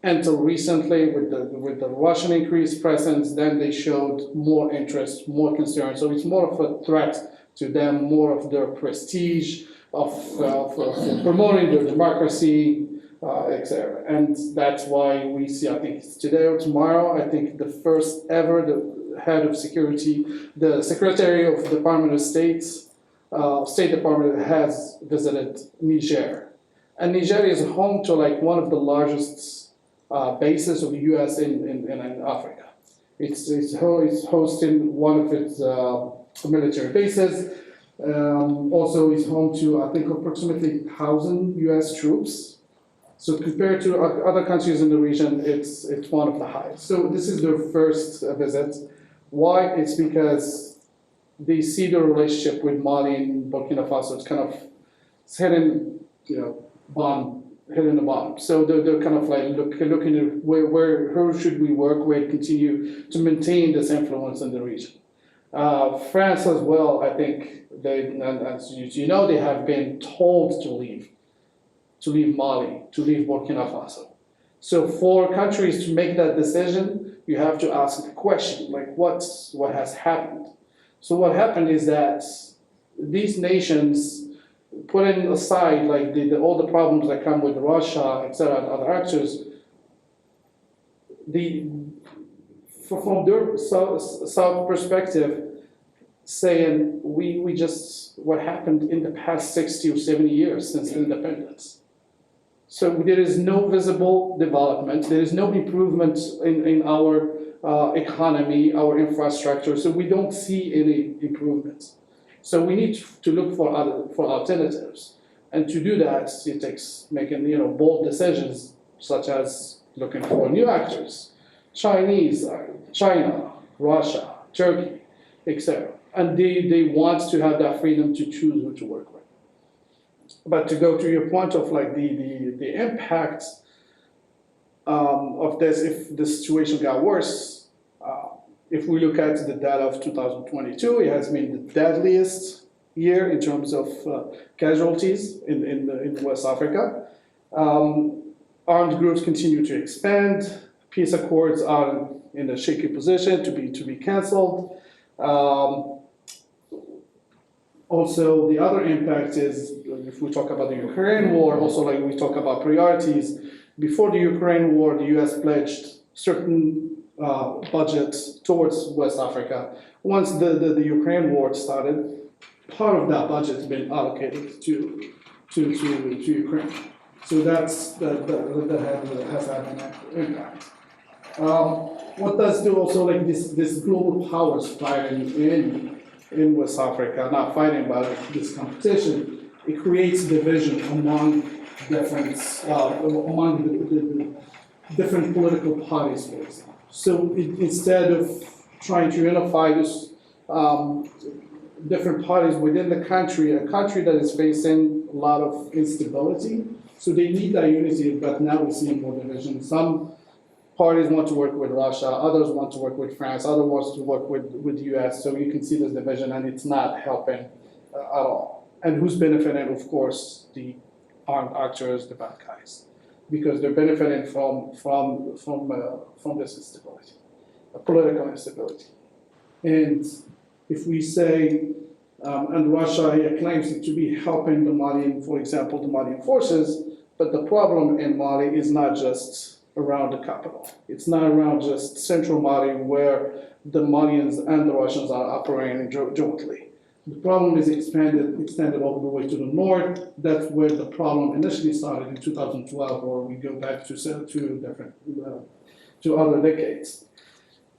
until recently with the Russian increased presence, then they showed more interest, more concern. So it's more of a threat to them, more of their prestige, of promoting their democracy, etc. And that's why we see, I think it's today or tomorrow, I think the first ever, the head of security, the Secretary of the Department of State Department has visited Niger. And Niger is home to like one of the largest bases of the US in Africa. It's hosting one of its military bases. Also is home to, I think, approximately 1,000 US troops. So compared to other countries in the region, it's one of the highest. So this is their first visit. Why? It's because they see the relationship with Mali and Burkina Faso. It's kind of hitting, hitting the bottom. So they're kind of like looking at who should we work with, continue to maintain this influence in the region. France as well, I think as you know, they have been told to leave Mali, to leave Burkina Faso. So for countries to make that decision, you have to ask the question, like what has happened? So what happened is that these nations, putting aside like all the problems that come with Russia, etc., and other actors, from their south perspective, saying we just what happened in the past 60 or 70 years since independence. So there is no visible development. There is no improvement in our economy, our infrastructure. So we don't see any improvements. So we need to look for alternatives, and to do that, it takes making bold decisions, such as looking for new actors, China, Russia, Turkey, etc. And they want to have that freedom to choose who to work with. But to go to your point of like the impact of this, if the situation got worse, if we look at the data of 2022, it has been the deadliest year in terms of casualties in West Africa. Armed groups continue to expand. Peace accords are in a shaky position to be canceled. Also, the other impact is, if we talk about the Ukraine war, also like we talk about priorities, before the Ukraine war, the US pledged certain budgets towards West Africa. Once the Ukraine war started, part of that budget has been allocated to Ukraine. So that has had an impact. What does do also like this global powers fighting in West Africa, not fighting, but this competition, it creates division among different the different political parties, for example. So instead of trying to unify different parties within the country, a country that is facing a lot of instability. So they need that unity, but now we see more division. Some parties want to work with Russia, others want to work with France, others want to work with the US. So you can see this division, and it's not helping at all. And who's benefiting? Of course, the armed actors, the bad guys, because they're benefiting from this instability, political instability. And if we say, and Russia claims to be helping the Malian, for example, the Malian forces, but the problem in Mali is not just around the capital. It's not around just central Mali where the Malians and the Russians are operating jointly. The problem is extended all the way to the north. That's where the problem initially started in 2012, or we go back to other decades.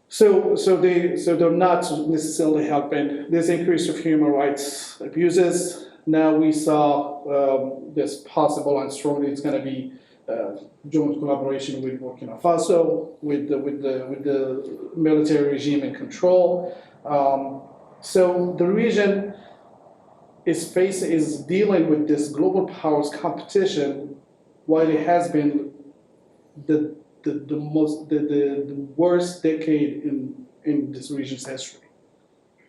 So they're not necessarily helping. There's increase of human rights abuses. Now we saw this possible, and strongly it's going to be joint collaboration with Burkina Faso, with the military regime in control. So the region is dealing with this global powers competition, while it has been the worst decade in this region's history.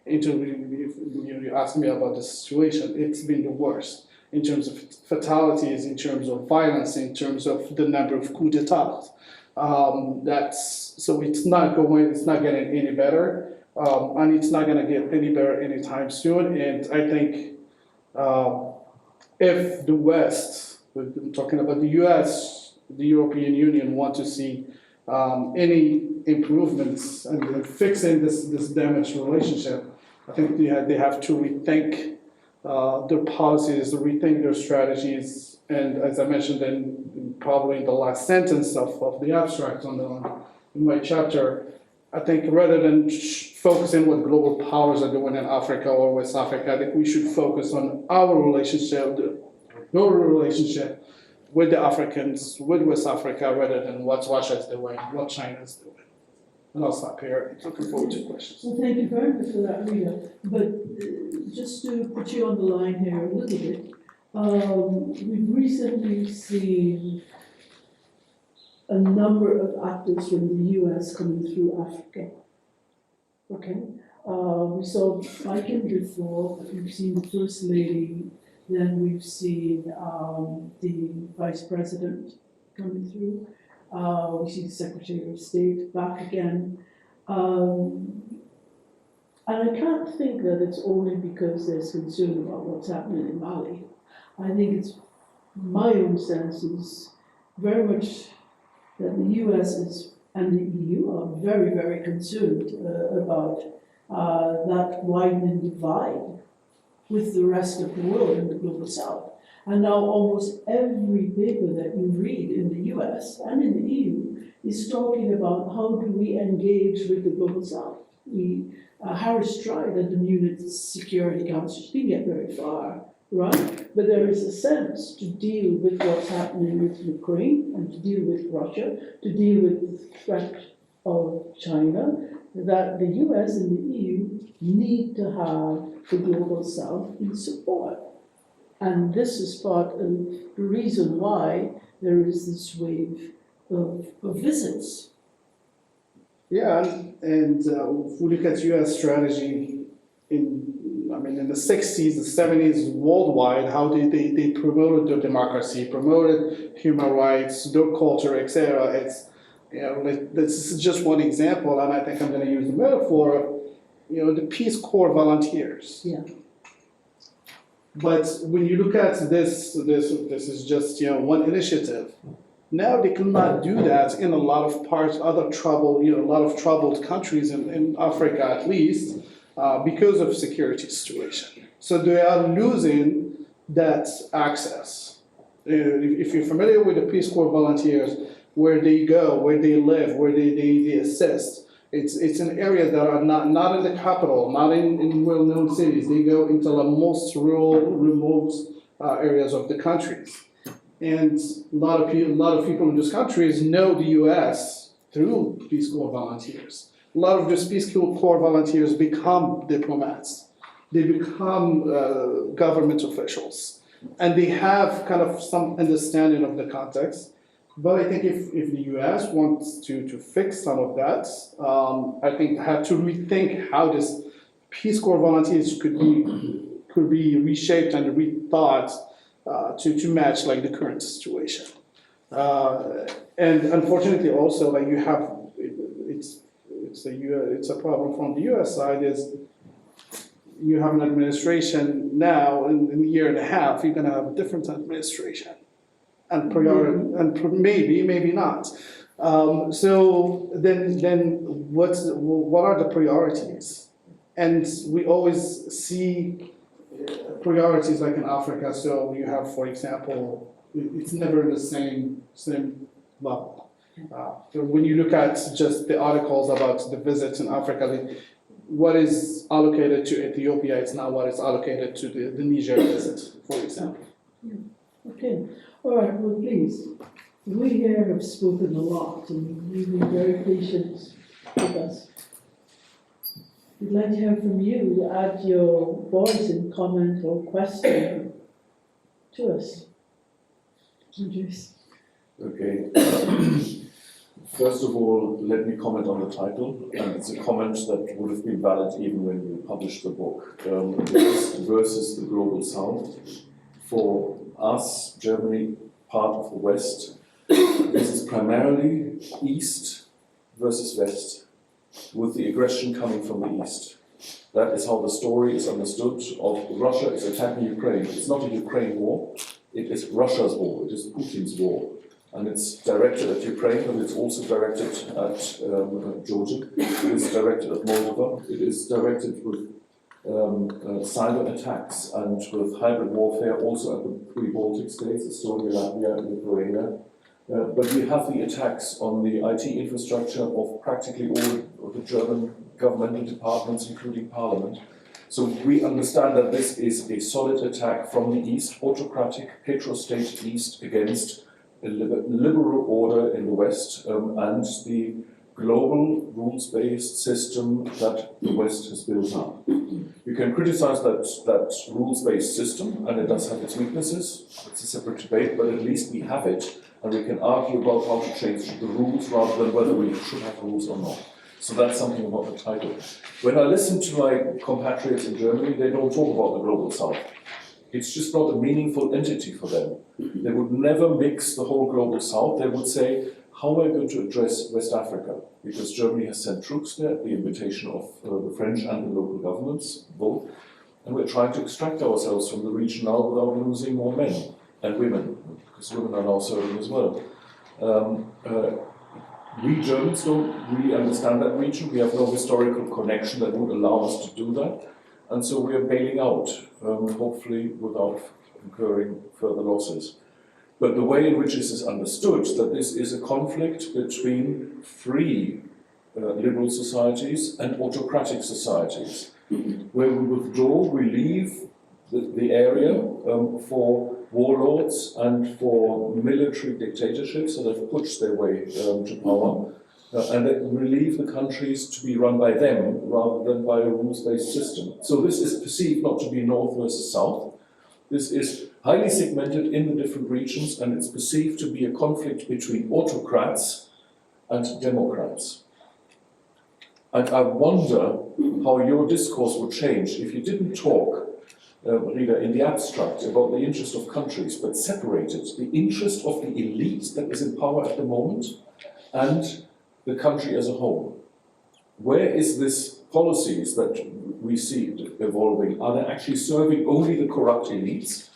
If you ask me about the situation, it's been the worst in terms of fatalities, in terms of violence, in terms of the number of coups d'etat. So it's not getting any better, and it's not going to get any better anytime soon. And I think if the West, I'm talking about the US, the European Union, want to see any improvements and fixing this damaged relationship, I think they have to rethink their policies, rethink their strategies, and as I mentioned probably in the last sentence of the abstract in my chapter, I think rather than focusing what global powers are doing in Africa or West Africa, I think we should focus on our relationship, the global relationship with the Africans, with West Africa, rather than what Russia is doing, what China is doing. And I'll stop here. Looking forward to questions. Well, thank you very much for that, Rita. But just to put you on the line here a little bit, we've recently seen a number of actors from the US coming through Africa. Okay? We saw Mike before, we've seen the First Lady, then we've seen the Vice President coming through. We see the Secretary of State back again. And I can't think that it's only because there's concern about what's happening in Mali. I think it's, my own sense is very much that the US and the EU are very, very concerned about that widening divide with the rest of the world in the global south. And now almost every paper that you read in the US and in the EU is talking about how do we engage with the global south. Harris tried at the Munich Security Council, she didn't get very far, right? But there is a sense to deal with what's happening with Ukraine and to deal with Russia, to deal with the threat of China, that the US and the EU need to have the global south in support. And this is part of the reason why there is this wave of visits. Yeah, and if we look at U.S. strategy in the 60s, the 70s, worldwide, how they promoted their democracy, promoted human rights, their culture, etc. It's, this is just one example, and I think I'm going to use the metaphor of, the Peace Corps volunteers. Yeah. But when you look at this is just one initiative. Now they cannot do that in a lot of parts, other troubled, a lot of troubled countries in Africa at least, because of security situation. So they are losing that access. If you're familiar with the Peace Corps volunteers, where they go, where they live, where they assist, it's in areas that are not in the capital, not in well-known cities. They go into the most rural, remote areas of the countries. And a lot of people in these countries know the U.S. through Peace Corps volunteers. A lot of these Peace Corps volunteers become diplomats. they become government officials. And they have kind of some understanding of the context. But I think if the US wants to fix some of that, I think have to rethink how this Peace Corps volunteers could be reshaped and rethought to match like the current situation. And unfortunately also like you have, it's a problem from the US side is you have an administration now in a year and a half, you're gonna have a different administration. And maybe not. So then what are the priorities? And we always see priorities like in Africa. So you have, for example, it's never the same level. So when you look at just the articles about the visits in Africa, what is allocated to Ethiopia, it's not what is allocated to the Niger visit, for example. Okay. All right, well, please. We here have spoken a lot, and you've been very patient with us. We'd like to hear from you. Add your voice and comment or question to us. Andres. Okay. First of all, let me comment on the title, and it's a comment that would have been valid even when we published the book. The West versus the Global South. For us, Germany, part of the West, this is primarily East versus West, with the aggression coming from the East. That is how the story is understood of Russia is attacking Ukraine. It's not a Ukraine war, it is Russia's war, it is Putin's war. And it's directed at Ukraine, but it's also directed at Georgia, it is directed at Moldova, it is directed with cyber attacks and with hybrid warfare also at the three Baltic states, Estonia, Latvia, and Lithuania. But we have the attacks on the IT infrastructure of practically all of the German governmental departments, including Parliament. So we understand that this is a solid attack from the East, autocratic, petrostate East against a liberal order in the West and the global rules-based system that the West has built up. You can criticize that rules-based system, and it does have its weaknesses. It's a separate debate, but at least we have it, and we can argue about how to change the rules rather than whether we should have rules or not. So that's something about the title. When I listen to my compatriots in Germany, they don't talk about the Global South. It's just not a meaningful entity for them. They would never mix the whole Global South. They would say, how are we going to address West Africa? Because Germany has sent troops there at the invitation of the French and the local governments, both. And we're trying to extract ourselves from the region now without losing more men and women, because women are now serving as well. We Germans don't really understand that region. We have no historical connection that would allow us to do that. And so we are bailing out, hopefully without incurring further losses. But the way in which this is understood, that this is a conflict between free liberal societies and autocratic societies. Where we withdraw, we leave the area for warlords and for military dictatorships that have pushed their way to power, and that we leave the countries to be run by them rather than by a rules-based system. So this is perceived not to be North versus South. This is highly segmented in the different regions, and it's perceived to be a conflict between autocrats and democrats. And I wonder how your discourse would change if you didn't talk, Rita, in the abstract about the interest of countries, but separated the interest of the elite that is in power at the moment and the country as a whole. Where is this policies that we see evolving? Are they actually serving only the corrupt elites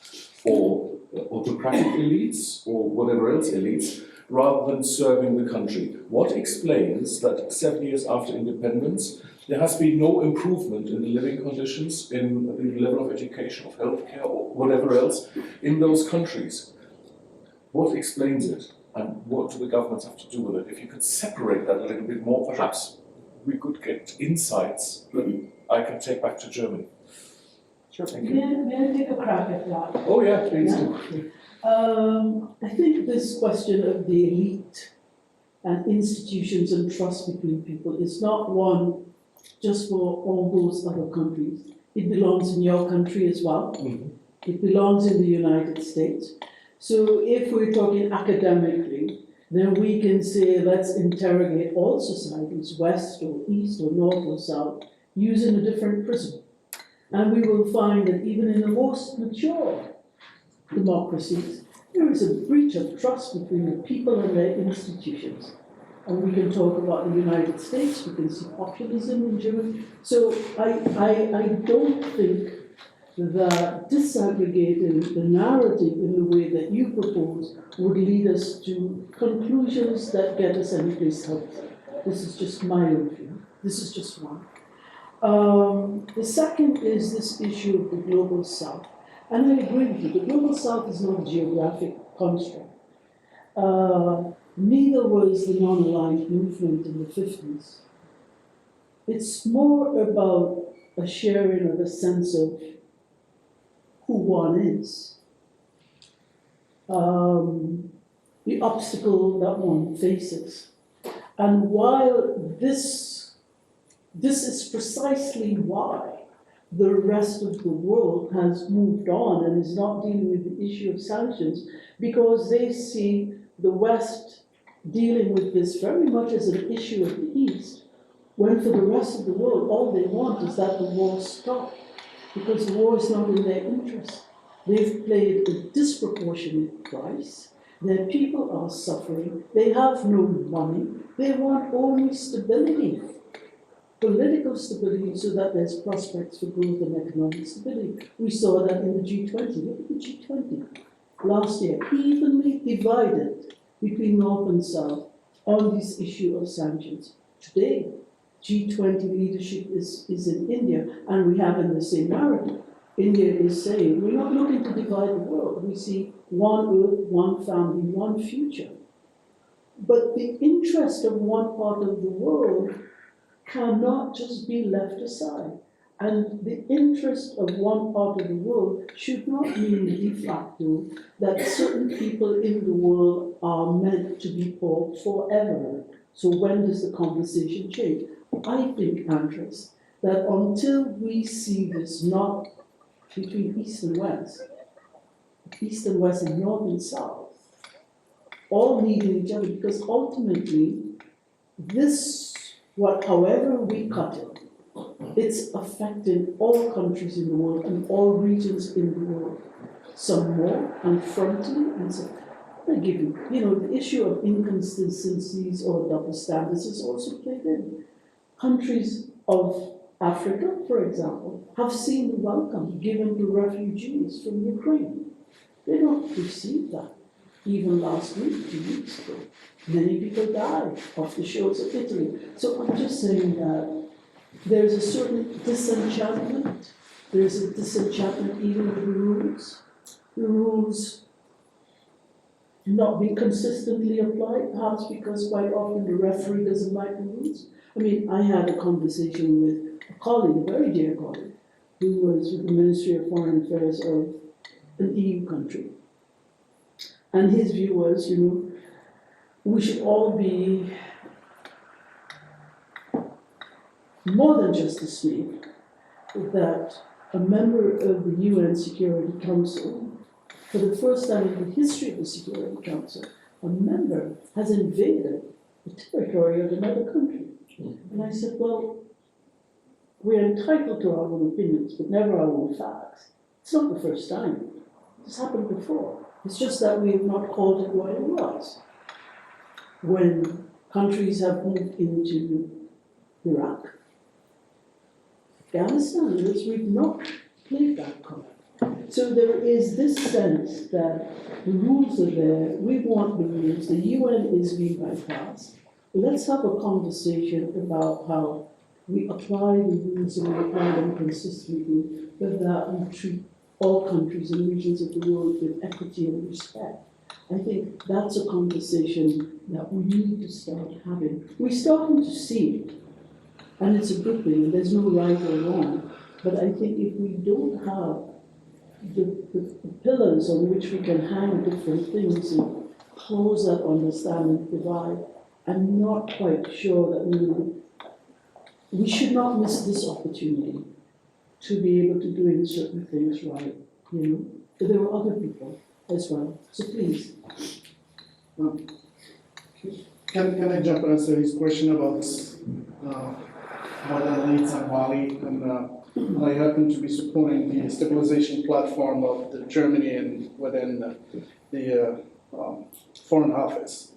or autocratic elites or whatever else elites, rather than serving the country? What explains that 7 years after independence, there has been no improvement in the living conditions, in the level of education, of healthcare, or whatever else in those countries? What explains it? And what do the governments have to do with it? If you could separate that a little bit more, perhaps we could get insights that I can take back to Germany. Sure, thank you. May I take a crack at that? Oh yeah, please do. I think this question of the elite and institutions and trust between people is not one just for all those other countries. It belongs in your country as well. It belongs in the United States. So if we're talking academically, then we can say, let's interrogate all societies, West or East or North or South, using a different prism. And we will find that even in the most mature democracies, there is a breach of trust between the people and their institutions. And we can talk about the United States, we can see populism in Germany. So I don't think that disaggregating the narrative in the way that you propose would lead us to conclusions that get us anyplace helpful. This is just my own view. This is just one. The second is this issue of the global south. And I agree with you, the global south is not a geographic construct. Neither was the non-aligned movement in the 50s. It's more about a sharing of a sense of who one is, the obstacle that one faces. And while this is precisely why the rest of the world has moved on and is not dealing with the issue of sanctions, because they see the West dealing with this very much as an issue of the East, when for the rest of the world, all they want is that the war stop, because the war is not in their interest. They've paid a disproportionate price. Their people are suffering. They have no money. They want only stability, political stability, so that there's prospects for growth and economic stability. We saw that in the G20. Look at the G20 last year, evenly divided between North and South on this issue of sanctions. Today, G20 leadership is in India, and we have in the same narrative. India is saying, we're not looking to divide the world. We see one earth, one family, one future. But the interest of one part of the world cannot just be left aside. And the interest of one part of the world should not mean de facto that certain people in the world are meant to be poor forever. So when does the conversation change? I think, Andres, that until we see this not between East and West and North and South, all needing each other, because ultimately, however we cut it, it's affecting all countries in the world and all regions in the world. Some more unfrontally, and some. I give you, the issue of inconsistencies or double standards is also played in. Countries of Africa, for example, have seen the welcome given to refugees from Ukraine. They don't receive that. Even last week, 2 weeks ago, many people died off the shores of Italy. So I'm just saying that there's a certain disenchantment. There's a disenchantment even with the rules. The rules not being consistently applied, perhaps because quite often the referee doesn't like the rules. I mean, I had a conversation with a colleague, a very dear colleague, who was with the Ministry of Foreign Affairs of an EU country. And his view was, we should all be more than just asleep, that a member of the UN Security Council, for the first time in the history of the Security Council, a member has invaded the territory of another country. And I said, well, we're entitled to our own opinions, but never our own facts. It's not the first time. This happened before. It's just that we have not called it what it was. When countries have moved into Iraq, Afghanistan, we've not played that card. So there is this sense that the rules are there, we want the rules, the UN is being bypassed. Let's have a conversation about how we apply the rules and we apply them consistently, but that we treat all countries and regions of the world with equity and respect. I think that's a conversation that we need to start having. We're starting to see it, and it's a good thing, and there's no right or wrong. But I think if we don't have the pillars on which we can hang different things and close that understanding divide, I'm not quite sure that we should not miss this opportunity to be able to doing certain things right, you know. But there were other people as well, so please. Can I jump and answer his question about elites and Mali? And I happen to be supporting the stabilization platform of the Germany and within the Foreign Office.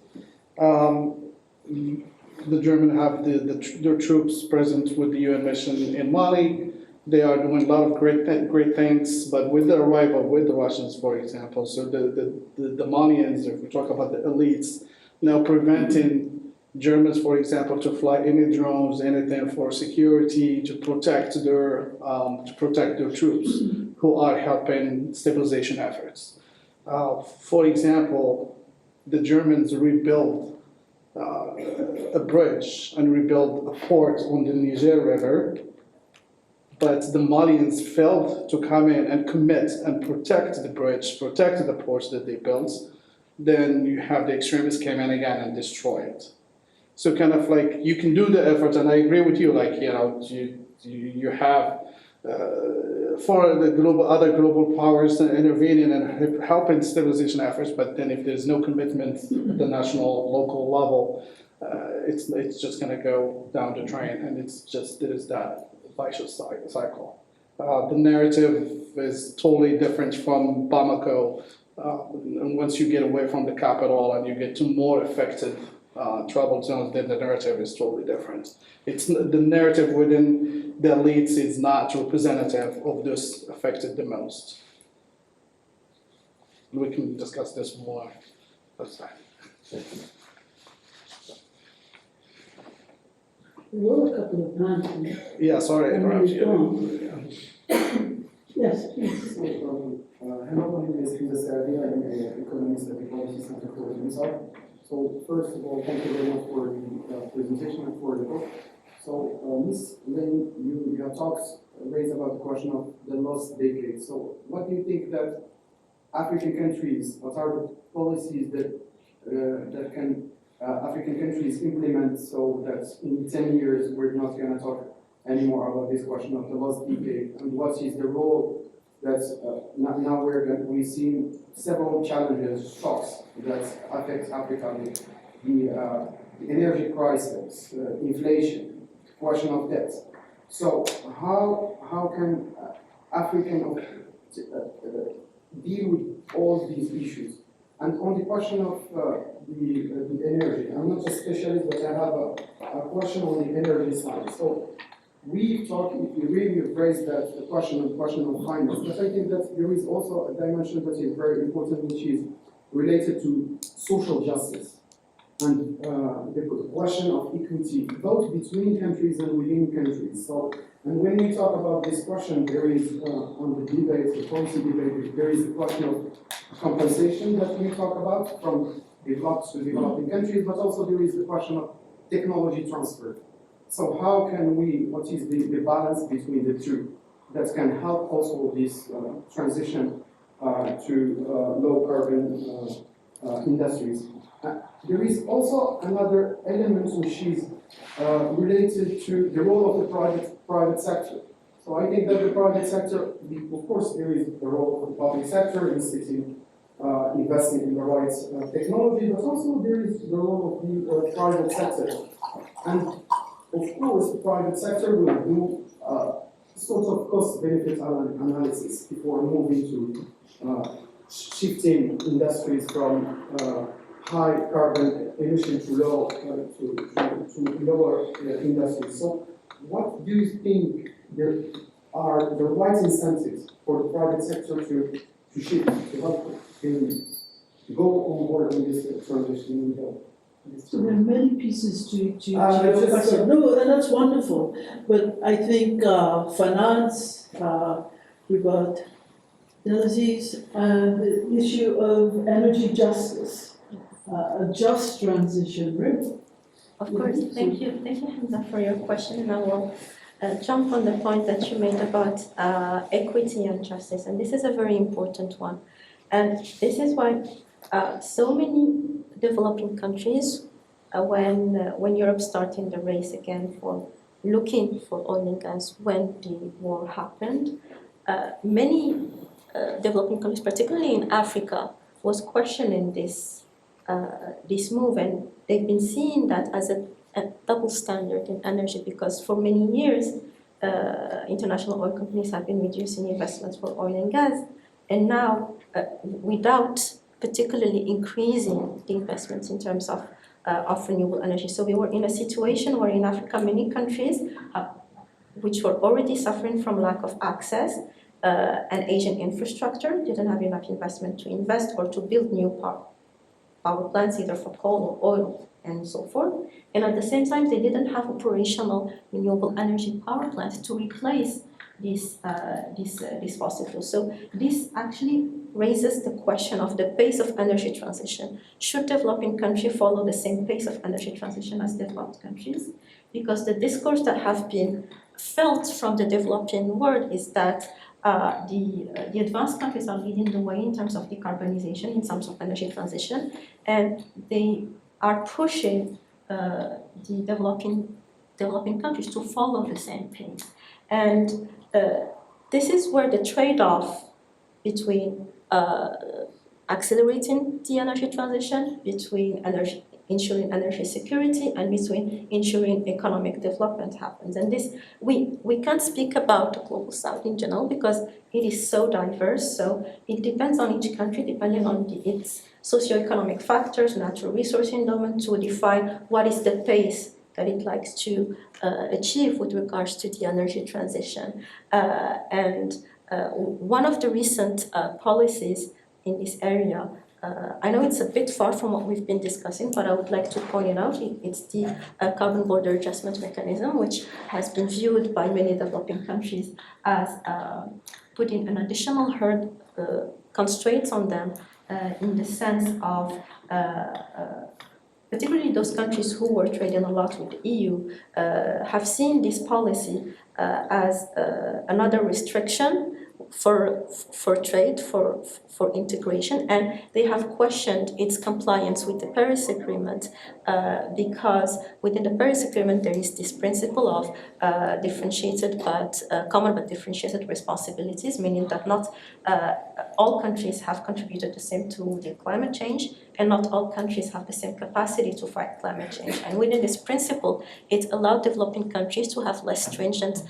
The German have their troops present with the UN mission in Mali. They are doing a lot of great things, but with the arrival with the Russians, for example, so the Malians, if we talk about the elites, now preventing Germans, for example, to fly any drones, anything for security, to protect their troops who are helping stabilization efforts. For example, the Germans rebuilt a bridge and rebuilt a port on the Niger River, but the Malians failed to come in and commit and protect the bridge, protect the ports that they built. Then you have the extremists came in again and destroy it. So kind of like you can do the effort, and I agree with you. Like you have for the other global powers intervening and helping stabilization efforts, but then if there's no commitment at the national, local level, it's just going to go down the drain, and there's that vicious cycle. The narrative is totally different from Bamako, and once you get away from the capital and you get to more affected troubled zones, then the narrative is totally different. It's the narrative within the elites is not representative of those affected the most. We can discuss this more. That's fine. There were a couple of hands. Yeah, sorry. Yes, please. Hello, my name is Chris Sardi. I'm an economist at the Policy Center for the So first of all, thank you very much for the presentation and for the book. So Ms. Lin, you have talks raised about the question of the lost decade. So what do you think that African countries, what are the policies that can African countries implement so that in 10 years we're not going to talk anymore about this question of the lost decade, and what is the role that now we've seen several challenges, shocks that affect Africa, the energy crisis, inflation, question of debt. So how can African deal with all these issues? And on the question of the energy, I'm not a specialist, but I have a question on the energy side. So we really raised that the question of finance, but I think that there is also a dimension that is very important, which is related to social justice and the question of equity, both between countries and within countries. So, and when we talk about this question, there is on the debate, the policy debate, there is a question of compensation that we talk about from developed to developing countries, but also there is the question of technology transfer. So how can what is the balance between the two that can help also this transition to low carbon industries? There is also another element which is related to the role of the private sector. So I think that the private sector, of course, there is the role of the public sector in investing in the right technology, but also there is the role of the private sector. And of course, the private sector will do sort of cost-benefit analysis before moving to shifting industries from high carbon emission to lower industries. So, what do you think there are the right incentives for the private sector to shift, to help in go on board in this transition? So there are many pieces to your question. No, and that's wonderful. But I think finance, we've got disease, and the issue of energy justice, a just transition, right? Of course, thank you, Hamza, for your question, and I will jump on the point that you made about equity and justice, and this is a very important one. And this is why so many developing countries, when Europe started the race again for looking for oil and gas when the war happened, many developing countries, particularly in Africa, was questioning this move, and they've been seeing that as a double standard in energy, because for many years international oil companies have been reducing investments for oil and gas, and now without particularly increasing the investments in terms of renewable energy. So we were in a situation where in Africa many countries which were already suffering from lack of access and aging infrastructure, didn't have enough investment to invest or to build new power plants, either for coal or oil and so forth. And at the same time, they didn't have operational renewable energy power plants to replace these fossil fuels. So this actually raises the question of the pace of energy transition. Should developing countries follow the same pace of energy transition as developed countries? Because the discourse that have been felt from the developing world is that the advanced countries are leading the way in terms of decarbonization, in terms of energy transition, and they are pushing the developing countries to follow the same pace. And this is where the trade-off between accelerating the energy transition, between ensuring energy security, and between ensuring economic development happens. And this, we can't speak about the global south in general because it is so diverse. So it depends on each country, depending on its socioeconomic factors, natural resource endowment, to define what is the pace that it likes to achieve with regards to the energy transition. One of the recent policies in this area, I know it's a bit far from what we've been discussing, but I would like to point it out. It's the carbon border adjustment mechanism, which has been viewed by many developing countries as putting an additional constraints on them in the sense of particularly those countries who were trading a lot with the EU have seen this policy as another restriction for trade, for integration, and they have questioned its compliance with the Paris Agreement because within the Paris Agreement there is this principle of common but differentiated responsibilities, meaning that not all countries have contributed the same to the climate change, and not all countries have the same capacity to fight climate change. And within this principle, it allowed developing countries to have less stringent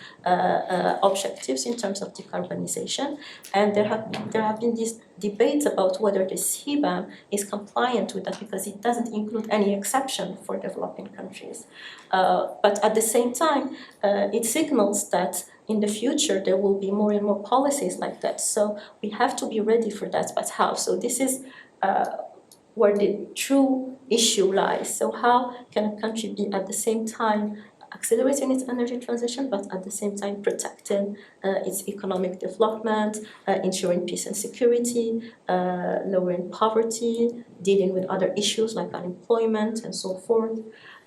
objectives in terms of decarbonization. And there have been these debates about whether the CBAM is compliant with that because it doesn't include any exception for developing countries. But at the same time, it signals that in the future there will be more and more policies like that. So we have to be ready for that, but how? So this is where the true issue lies. So how can a country be at the same time accelerating its energy transition, but at the same time protecting its economic development, ensuring peace and security, lowering poverty, dealing with other issues like unemployment and so forth.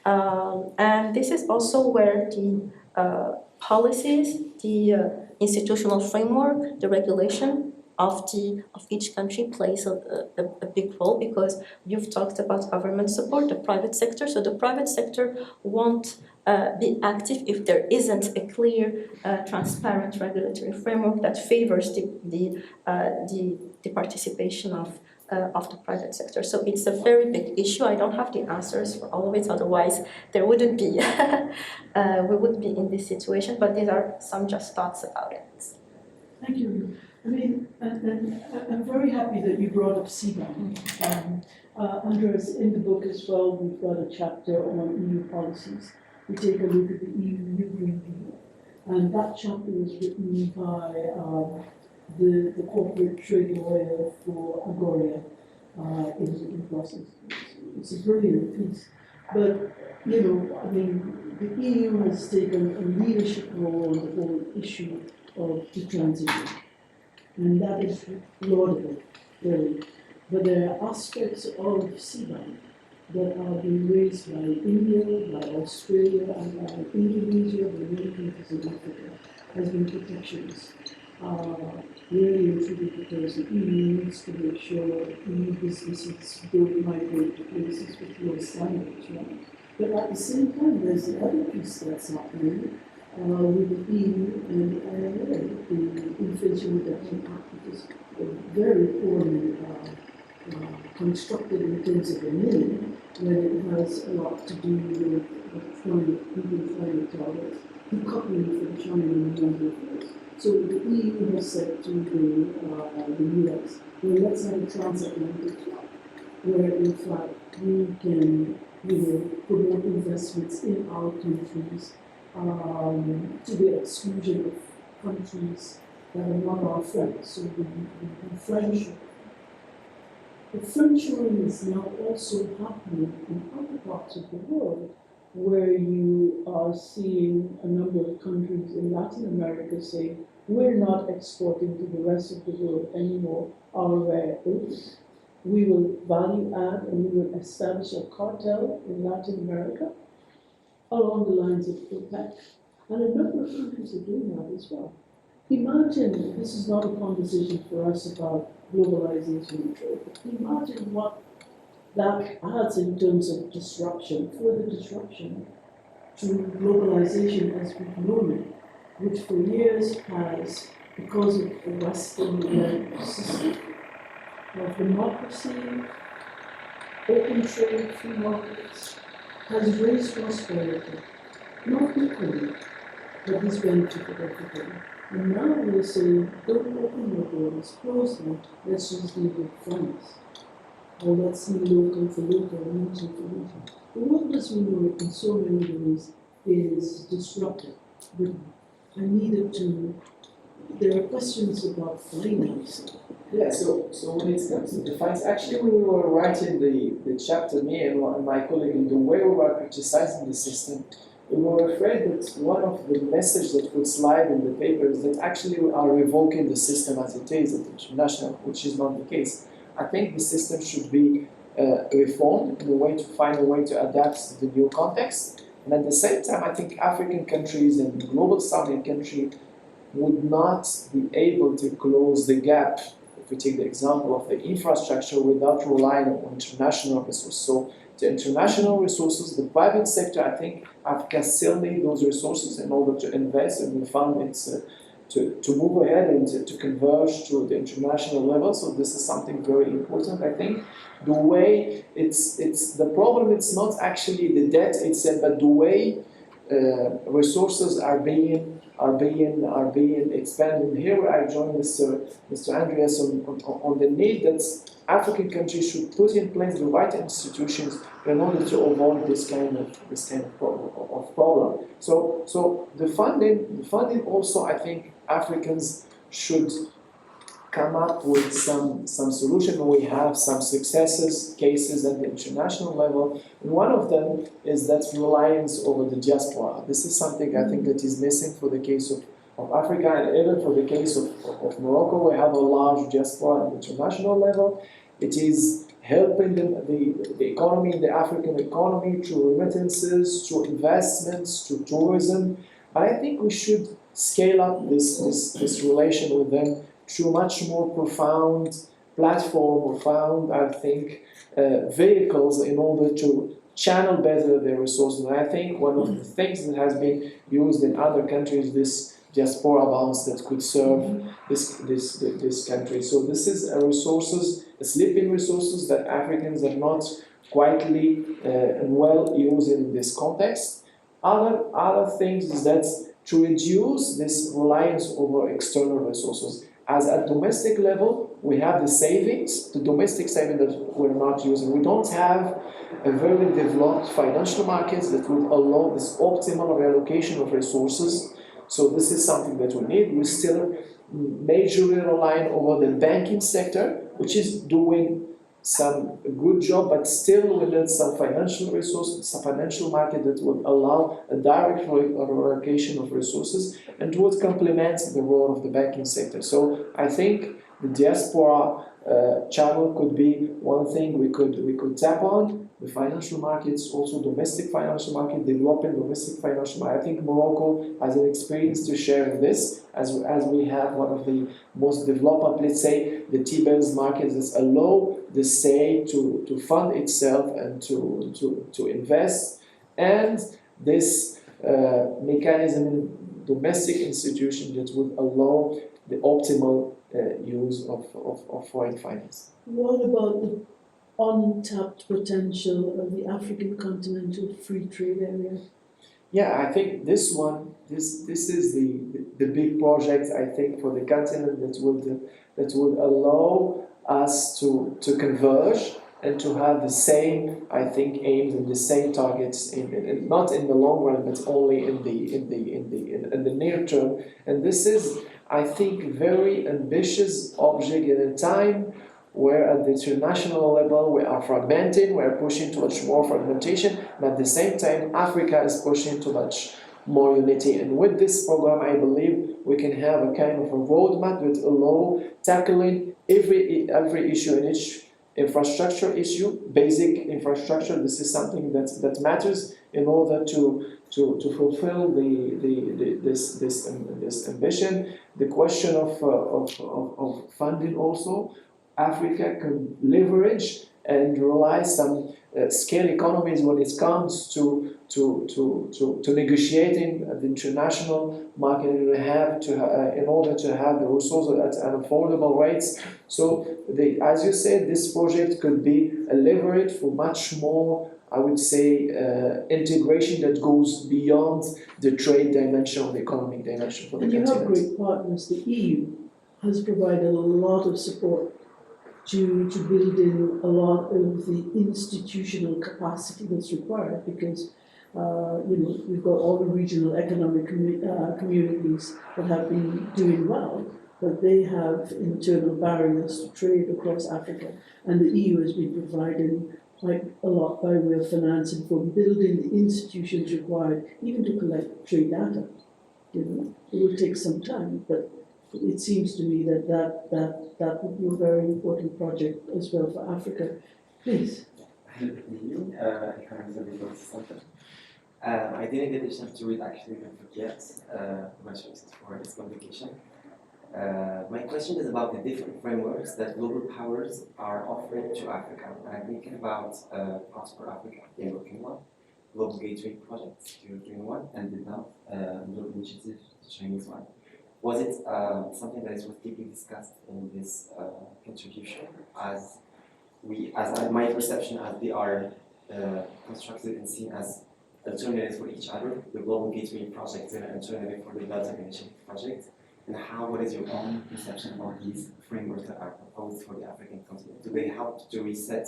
And this is also where the policies, the institutional framework, the regulation of each country plays a big role, because you've talked about government support, the private sector. So the private sector won't be active if there isn't a clear, transparent regulatory framework that favors the participation of the private sector. So it's a very big issue. I don't have the answers for all of it, otherwise there wouldn't be we would be in this situation. But these are some just thoughts about it. Thank you. I mean, and I'm very happy that you brought up CBAM. Andres, in the book as well, we've got a chapter on EU policies. We take a look at the EU New Green Deal, and that chapter was written by the corporate trade lawyer for Agoria in Brussels. It's a brilliant piece. But, you know, I mean, the EU has taken a leadership role on the whole issue of the transition. And that is laudable, really. But there are aspects of CBAM that are being raised by India, by Australia, and by Indonesia, by many countries in Africa, as being protections. Really and truly, because the EU needs to make sure that EU businesses don't migrate to places with low standards, right? But at the same time, there's the other piece that's happening with the EU and the IMA, the Inflation Reduction Act, which is very poorly constructed in terms of the name, when it has a lot to do with climate targets, decoupling from China in a number of ways. So the EU has said to the US, well, let's have a transatlantic club, where in fact we can promote investments in our countries to the exclusion of countries that are not our friends. So the friendship. The friendshoring is now also happening in other parts of the world, where you are seeing a number of countries in Latin America saying, we're not exporting to the rest of the world anymore our rare earths. We will value add and we will establish a cartel in Latin America along the lines of OPEC. And a number of countries are doing that as well. Imagine, this is not a conversation for us about globalization and trade, but imagine what that adds in terms of disruption, further disruption to globalization as we've known it, which for years has, because of the Western system of democracy, open trade, free markets, has raised prosperity, not equally, but this benefited everybody. And now we're saying, don't open your borders, close them, let's just deal with friends. Or let's see local for local, region for region. The world as we know it in so many ways is disrupted. But I needed to, there are questions about finance. Yeah, so when it comes to the finance, actually when we were writing the chapter, me and my colleague, in the way we were criticizing the system, we were afraid that one of the messages that would slide in the paper is that actually we are revoking the system as it is at international, which is not the case. I think the system should be reformed in a way to find a way to adapt to the new context. And at the same time, I think African countries and global southern countries would not be able to close the gap, if we take the example of the infrastructure, without relying on international resources. So the international resources, the private sector, I think Africa still needs those resources in order to invest in the fund. It's to move ahead and to converge to the international level. So this is something very important, I think. The way it's the problem, it's not actually the debt itself, but the way resources are being expanded. Here I join Mr. Andreas on the need that African countries should put in place the right institutions in order to avoid this kind of problem. So the funding also, I think Africans should come up with some solution. We have some successes, cases at the international level. And one of them is that reliance over the diaspora. This is something I think that is missing for the case of Africa, and even for the case of Morocco. We have a large diaspora at the international level. It is helping the economy, the African economy, through remittances, through investments, through tourism. But I think we should scale up this relation with them through much more profound I think, vehicles in order to channel better their resources. And I think one of the things that has been used in other countries, this diaspora bonds that could serve this country. So this is sleeping resources that Africans are not quietly and well used in this context. Other things is that to reduce this reliance over external resources. As at domestic level, we have the savings, the domestic savings that we're not using. We don't have a very developed financial markets that would allow this optimal reallocation of resources. So this is something that we need. We still majorly relying over the banking sector, which is doing some good job, but still we need some financial resources, some financial market that would allow a direct reallocation of resources and would complement the role of the banking sector. So I think the diaspora channel could be one thing we could tap on. The financial markets, also domestic financial market, developing domestic financial market. I think Morocco has an experience to share in this, as we have one of the most developed, let's say, the T-bills markets that allow the state to fund itself and to invest and this mechanism, domestic institution that would allow the optimal use of foreign finance. What about the untapped potential of the African continental free trade area? Yeah, I think this is the big project, I think, for the continent that would allow us to converge and to have the same, I think, aims and the same targets in not in the long run, but only in the near term. And this is, I think, very ambitious object at a time where at the international level we are fragmented, we are pushing too much more fragmentation, but at the same time Africa is pushing too much more unity. And with this program, I believe we can have a kind of a roadmap that allow tackling every issue and each infrastructure issue, basic infrastructure. This is something that matters in order to fulfill this ambition. The question of funding also. Africa can leverage and realize some scale economies when it comes to negotiating the international market in order to have the resources at affordable rates. So, as you said, this project could be a leverage for much more, I would say, integration that goes beyond the trade dimension or the economic dimension for the And you continent. have great partners. The EU has provided a lot of support to build in a lot of the institutional capacity that's required, because we've got all the regional economic communities that have been doing well, but they have internal barriers to trade across Africa, and the EU has been providing quite a lot by way of financing for building the institutions required, even to collect trade data. It will take some time, but it seems to me that would be a very important project as well for Africa. Please. I didn't get a chance to read actually the book yet. Congratulations for this publication. My question is about the different frameworks that global powers are offering to Africa. I'm thinking about Prosper Africa, the European one, Global Gateway Project, the European one, and the now Global Initiative, the Chinese one. Was it something that was deeply discussed in this contribution, as my perception, as they are constructed and seen as alternatives for each other? The Global Gateway Project is an alternative for the Delta Initiative Project. And what is your own perception about these frameworks that are proposed for the African continent? Do they help to reset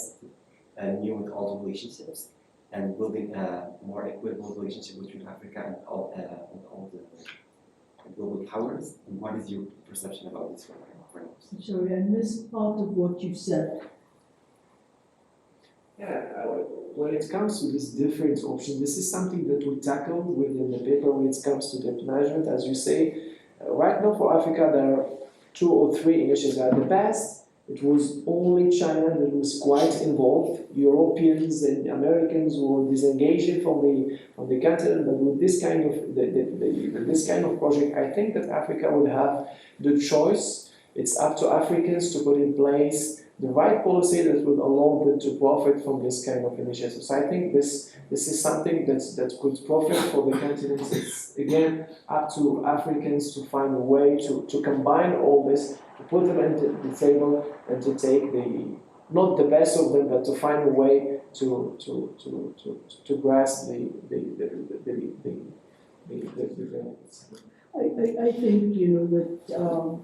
new and old relationships and building a more equitable relationship between Africa and all the global powers? And what is your perception about these frameworks? Sorry, I missed part of what you said. Yeah, when it comes to these different options, this is something that we tackle within the paper when it comes to debt management. As you say, right now for Africa there are 2 or 3 initiatives. At the past, it was only China that was quite involved. Europeans and Americans were disengaging from the continent. But with this kind of this kind of project, I think that Africa would have the choice. It's up to Africans to put in place the right policy that would allow them to profit from this kind of initiative. So I think this is something that could profit for the continent. It's again up to Africans to find a way to combine all this, to put them at the table and to take not the best of them, but to find a way to grasp the benefits. I think that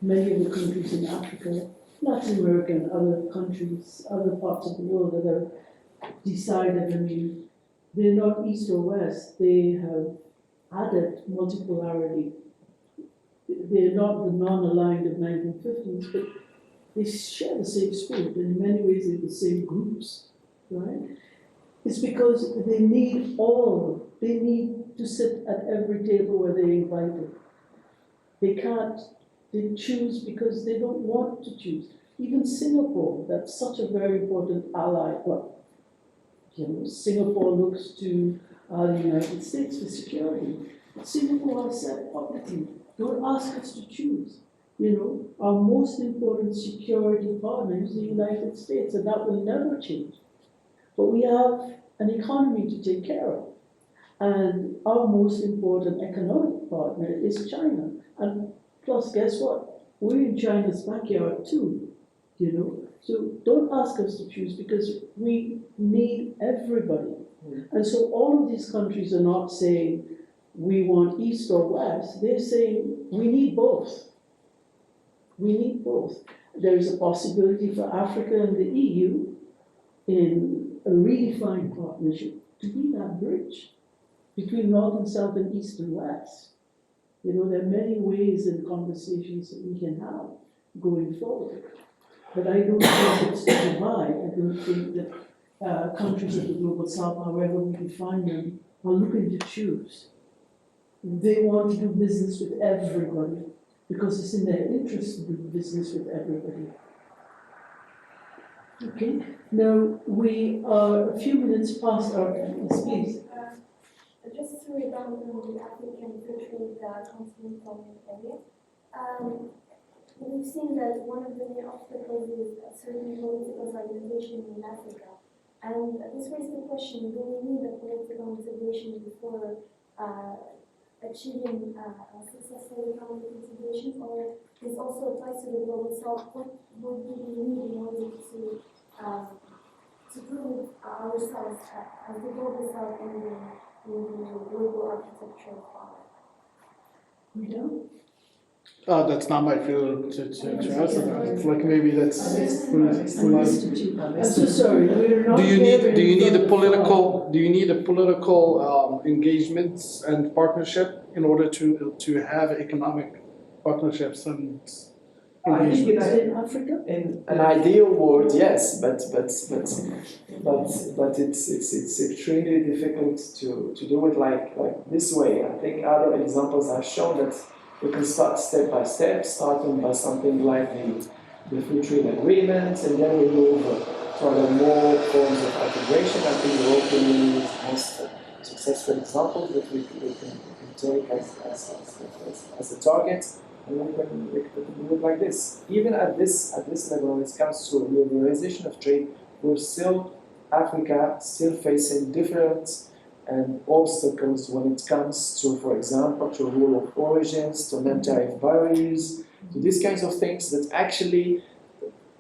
many of the countries in Africa, Latin America and other countries, other parts of the world that have decided, they're not east or west, they have added multipolarity. They're not the non-aligned of 1950s, but they share the same spirit, and in many ways they're the same groups, right? It's because they need to sit at every table where they're invited. They choose because they don't want to choose. Even Singapore, that's such a very important ally. Well, Singapore looks to the United States for security. Singapore has said publicly, don't ask us to choose. Our most important security partner is the United States, and that will never change. But we have an economy to take care of. And our most important economic partner is China. And plus, guess what? We're in China's backyard too, you know? So don't ask us to choose because we need everybody. And so all of these countries are not saying we want East or West. They're saying we need both. We need both. There is a possibility for Africa and the EU in a redefined partnership to be that bridge between North and South and East and West. You know, there are many ways and conversations that we can have going forward. But I don't think it's a divide. I don't think that countries of the global South, however we define them, are looking to choose. They want to do business with everybody because it's in their interest to do business with everybody. Okay, now we are a few minutes past our time. Yes, please. Just to rebound on the African free trade continental area, we've seen that one of the main obstacles is a certain political fragmentation in Africa. And this raises the question, do we need a political integration before achieving a successful economic integration, or this also applies to the global South? What do we need in order to prove ourselves as the global South in the global architecture of power? We don't. That's not my field to answer that. It's like maybe that's. I'm so sorry. We're not Do you need a hearing political engagements and partnership in order to have economic partnerships and I think in Africa. in an ideal world, yes, but it's extremely difficult to do it like this way. I think other examples have shown that we can start step by step, starting by something like the free trade agreement, and then we move toward more forms of integration. I think the European Union is the most successful example that we can take as a target. And we can do it like this. Even at this level, when it comes to liberalization of trade, Africa still facing different obstacles when it comes to, for example, to rule of origins, to non-tariff barriers, to these kinds of things that actually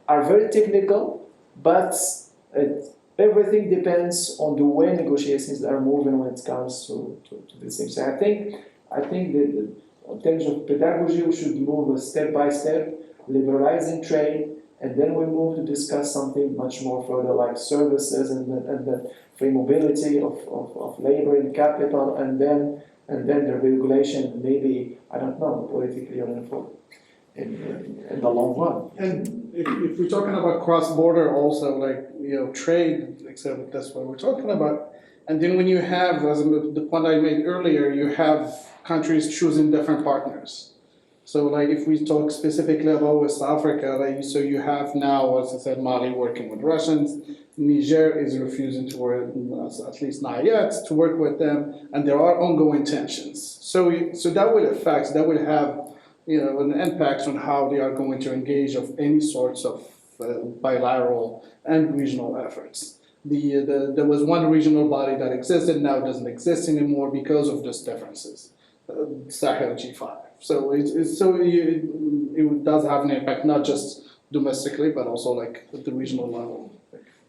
are very technical, but everything depends on the way negotiations are moving when it comes to these things. So I think that in terms of pedagogy, we should move step by step, liberalizing trade, and then we move to discuss something much more further like services and the free mobility of labor and capital, and then the regulation, maybe, I don't know, politically or in the long run. And if we're talking about cross-border also, like, trade, except that's what we're talking about. And then when you have, as the point I made earlier, you have countries choosing different partners. So like if we talk specifically about West Africa, so you have now, as I said, Mali working with Russians, Niger is refusing to work, at least not yet, to work with them, and there are ongoing tensions. So that will have an impact on how they are going to engage of any sorts of bilateral and regional efforts. There was one regional body that existed, now doesn't exist anymore because of these differences. Sahel G5. So it does have an impact, not just domestically, but also like at the regional level.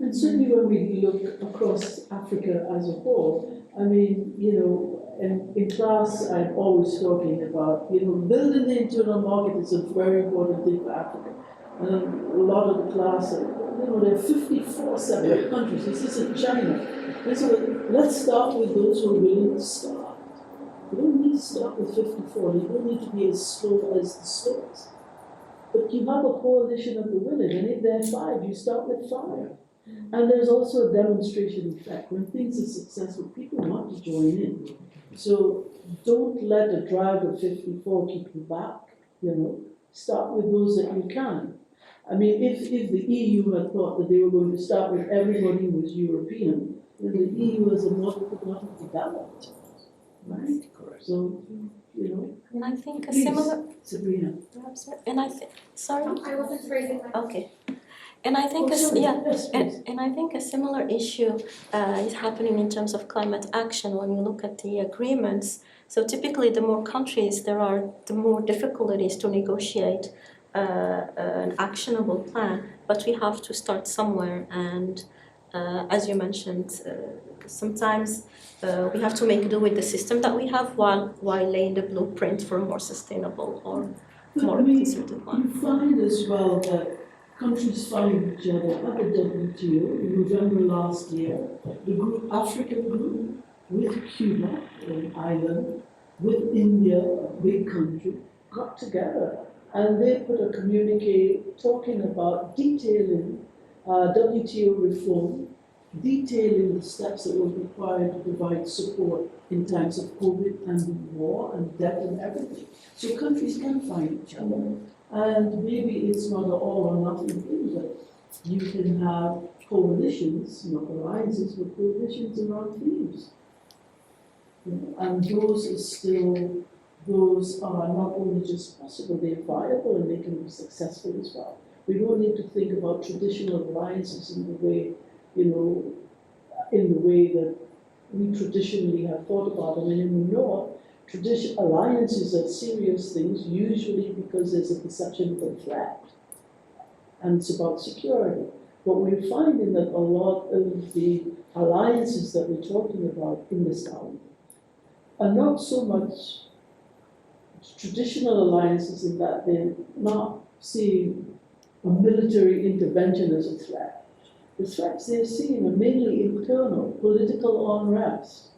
And certainly when we look across Africa as a whole, I mean, in class I'm always talking about, building the internal market is a very important thing for Africa. And a lot of the class, there are 54 separate countries. This isn't China. And so let's start with those who are willing to start. You don't need to start with 54. You don't need to be as slow as the slowest. But you have a coalition of the willing, and if there are 5, you start with 5. And there's also a demonstration effect. When things are successful, people want to join in. So don't let the drag of 54 keep you back. Start with those that you can. I mean, if the EU had thought that they were going to start with everybody who was European, then the EU as a model could not have developed. Right? Correct. So, And I think a please, similar, Sabrina. perhaps, and I think, sorry? I wasn't raising my Okay. And I think, Oh, sorry. yeah, Yes, please. and I think a similar issue is happening in terms of climate action when you look at the agreements. So typically, the more countries there are, the more difficult it is to negotiate an actionable plan. But we have to start somewhere, and as you mentioned, sometimes we have to make do with the system that we have while laying the blueprint for a more sustainable or more concerted one. You find as well that countries find each other at the WTO in November last year. The group, African group, with Cuba, an island, with India, a big country, got together and they put a communique talking about detailing WTO reform, detailing the steps that were required to provide support in times of COVID and war and debt and everything. So countries can find each other. And maybe it's not an all or nothing thing, but you can have coalitions, not alliances, but coalitions around themes. And those are not only just possible, they're viable and they can be successful as well. We don't need to think about traditional alliances in the way, in the way that we traditionally have thought about them. And in the North, alliances are serious things, usually because there's a perception of a threat, and it's about security. But we're finding that a lot of the alliances that we're talking about in the South are not so much traditional alliances in that they're not seeing a military intervention as a threat. The threats they're seeing are mainly internal, political unrest,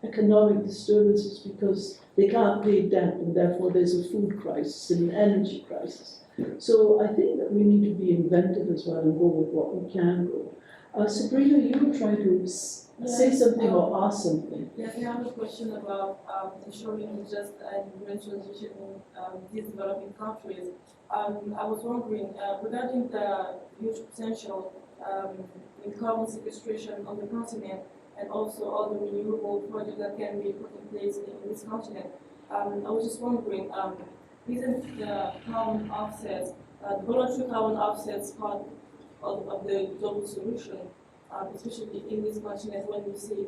economic disturbances because they can't pay debt and therefore there's a food crisis and an energy crisis. So I think that we need to be inventive as well and go with what we can go. Sabrina, you were trying to say something or ask something. Yes, I have a question about ensuring just and green transition in these developing countries. I was wondering, regarding the huge potential in carbon sequestration on the continent, and also all the renewable projects that can be put in place in this continent. I was just wondering, isn't the carbon offsets, the voluntary carbon offsets part of the global solution, especially in this continent when we see,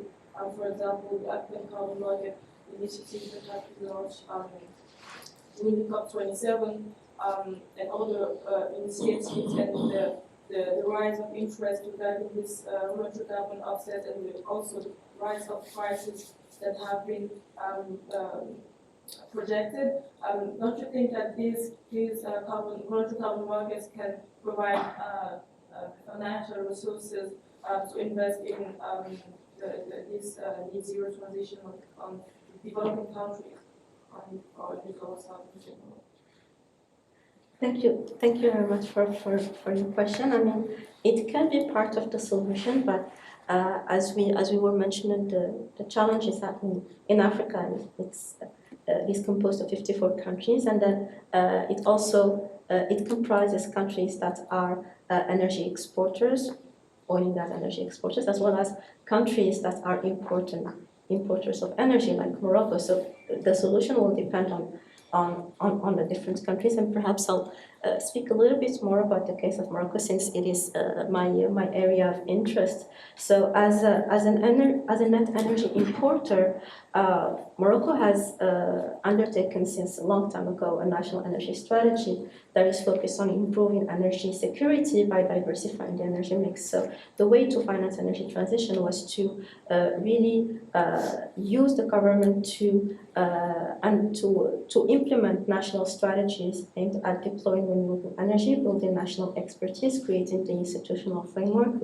for example, the African Carbon Market initiative that has been launched during COP27 and other initiatives and the rise of interest regarding this voluntary carbon offset and also the rise of prices that have been projected. Don't you think that these voluntary carbon markets can provide financial resources to invest in this net zero transition on developing countries or the global south in general? Thank you very much for your question. I mean, it can be part of the solution, but as we were mentioning, the challenge is that in Africa it's composed of 54 countries, and then it comprises countries that are energy exporters, oil and gas energy exporters, as well as countries that are importers of energy, like Morocco. So the solution will depend on the different countries, and perhaps I'll speak a little bit more about the case of Morocco since it is my area of interest. So as a net energy importer, Morocco has undertaken since a long time ago a national energy strategy that is focused on improving energy security by diversifying the energy mix. So the way to finance energy transition was to really use the government to implement national strategies aimed at deploying renewable energy, building national expertise, creating the institutional framework,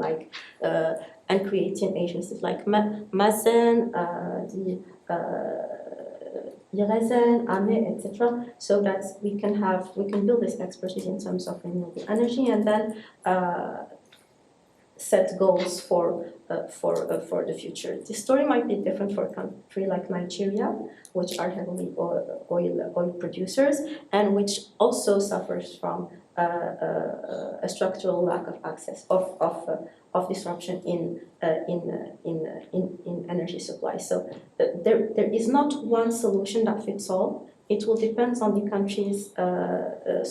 and creating agencies like Mazen, Yerazen, AME, etc., so that we can build this expertise in terms of renewable energy, and then set goals for the future. The story might be different for a country like Nigeria, which are heavily oil producers, and which also suffers from a structural lack of access of disruption in energy supply. So there is not one solution that fits all. It will depend on the country's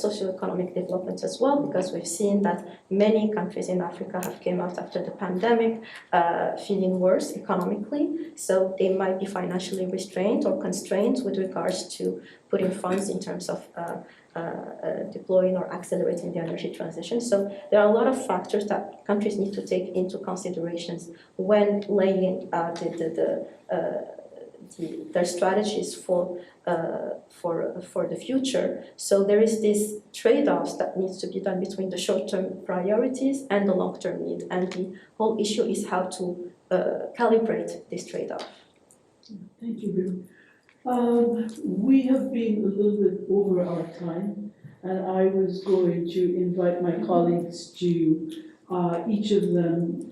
socioeconomic development as well, because we've seen that many countries in Africa have came out after the pandemic feeling worse economically, so they might be financially restrained or constrained with regards to putting funds in terms of deploying or accelerating the energy transition. So there are a lot of factors that countries need to take into considerations when laying their strategies for the future. So there is this trade-offs that needs to be done between the short-term priorities and the long-term need, and the whole issue is how to calibrate this trade-off. Thank you, Bill. We have been a little bit over our time, and I was going to invite my colleagues to each of them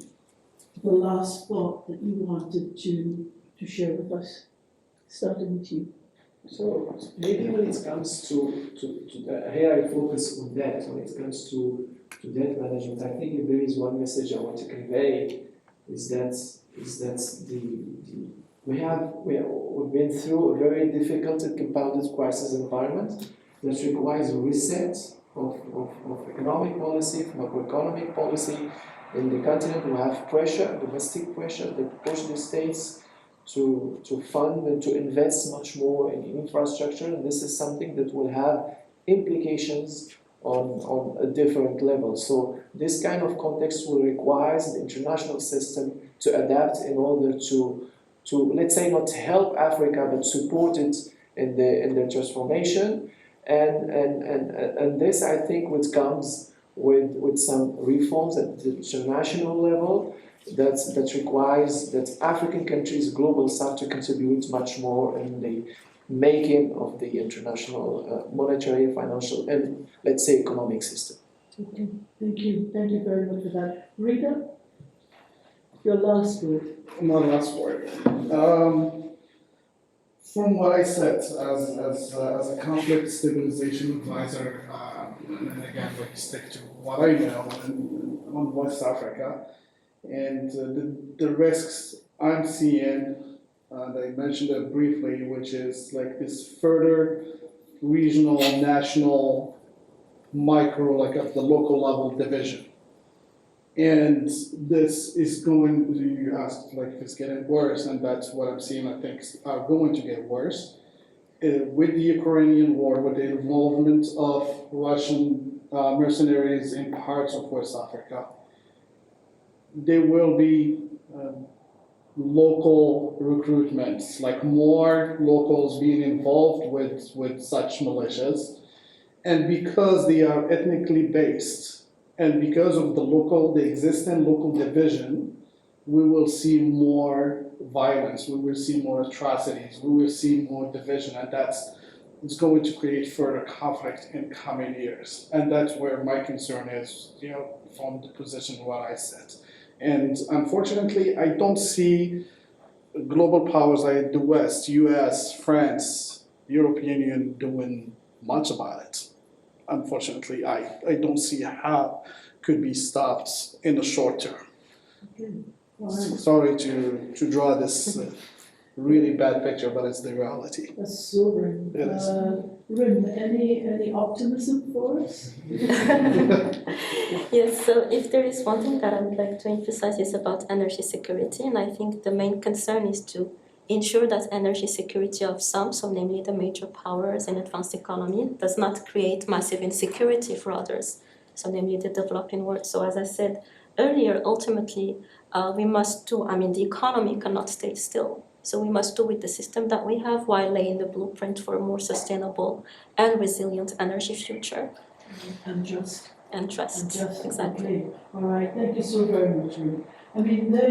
the last thought that you wanted to share with us, starting with you. So maybe when it comes to here I focus on debt. When it comes to debt management, I think if there is one message I want to convey is that we've been through a very difficult and compounded crisis environment that requires a reset of economic policy, macroeconomic policy. In the continent, we have pressure, domestic pressure, that push the states to fund and to invest much more in infrastructure, and this is something that will have implications on a different level. So this kind of context will require the international system to adapt in order to let's say not help Africa but support it in the transformation, and this I think which comes with some reforms at the international level that requires that African countries, global South, to contribute much more in the making of the international monetary, financial, and let's say economic system. Okay, thank you very much for that. Rita, your last word. My last word. From what I said as a conflict stabilization advisor, and again, like stick to what I know on West Africa, and the risks I'm seeing, and I mentioned it briefly, which is like this further regional, national, micro, like at the local level division. And this is going, you asked like if it's getting worse, and that's what I'm seeing, I think are going to get worse. With the Ukrainian war, with the involvement of Russian mercenaries in parts of West Africa, there will be local recruitments, like more locals being involved with such militias. And because they are ethnically based, and because of the existing local division, we will see more violence, we will see more atrocities, we will see more division, and it's going to create further conflict in coming years. And that's where my concern is, from the position where I sit. And unfortunately, I don't see global powers like the West, US, France, European Union doing much about it. Unfortunately, I don't see how it could be stopped in the short term. Okay. All right. Sorry to draw this really bad picture, but it's the reality. That's sobering. It is. Rim, any optimism for us? Yes, so if there is one thing that I would like to emphasize is about energy security, and I think the main concern is to ensure that energy security of some, so namely the major powers and advanced economy, does not create massive insecurity for others, so namely the developing world. So as I said earlier, ultimately, we must do, the economy cannot stay still. So we must do with the system that we have while laying the blueprint for a more sustainable and resilient energy future. And just. And trust. And just, exactly. Okay. All right. Thank you so very much, Rim. There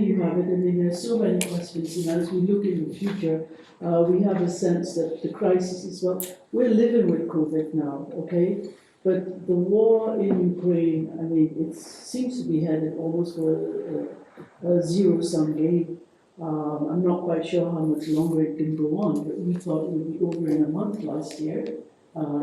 you have it. There's so many questions. As we look in the future, we have a sense that the crisis is, we're living with COVID now, okay? But the war in Ukraine, it seems to be headed almost for a zero-sum game. I'm not quite sure how much longer it can go on, but we thought it would be over in a month last year.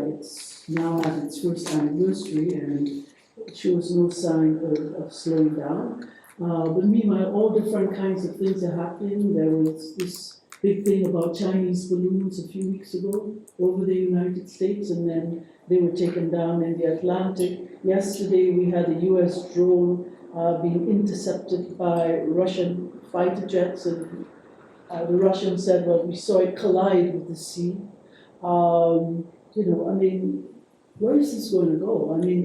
It's now at its first anniversary and it shows no sign of slowing down. But meanwhile, all different kinds of things are happening. There was this big thing about Chinese balloons a few weeks ago over the United States, and then they were taken down in the Atlantic. Yesterday we had a US drone being intercepted by Russian fighter jets, and the Russians said, well, we saw it collide with the sea. I mean, where is this going to go? I mean,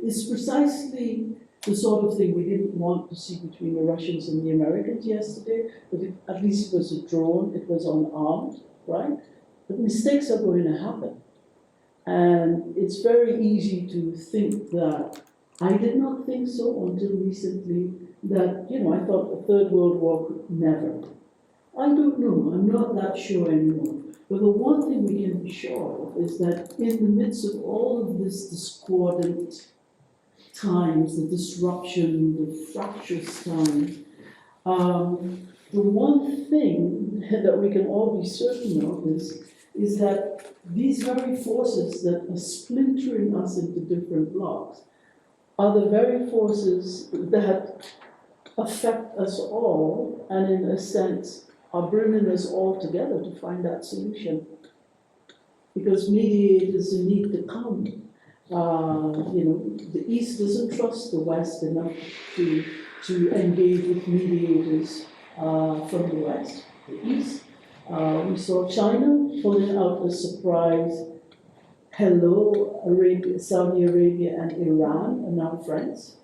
it's precisely the sort of thing we didn't want to see between the Russians and the Americans yesterday, but at least it was a drone, it was unarmed, right? But mistakes are going to happen. And it's very easy to think that, I did not think so until recently, that, I thought the Third World War could never. I don't know, I'm not that sure anymore. But the one thing we can be sure of is that in the midst of all of this discordant times, the disruption, the fractious times, the one thing that we can all be certain of is that these very forces that are splintering us into different blocks are the very forces that affect us all, and in a sense are bringing us all together to find that solution. Because mediators need to come. The East doesn't trust the West enough to engage with mediators from the West. The East, we saw China pulling out a surprise, hello, Saudi Arabia and Iran are now friends.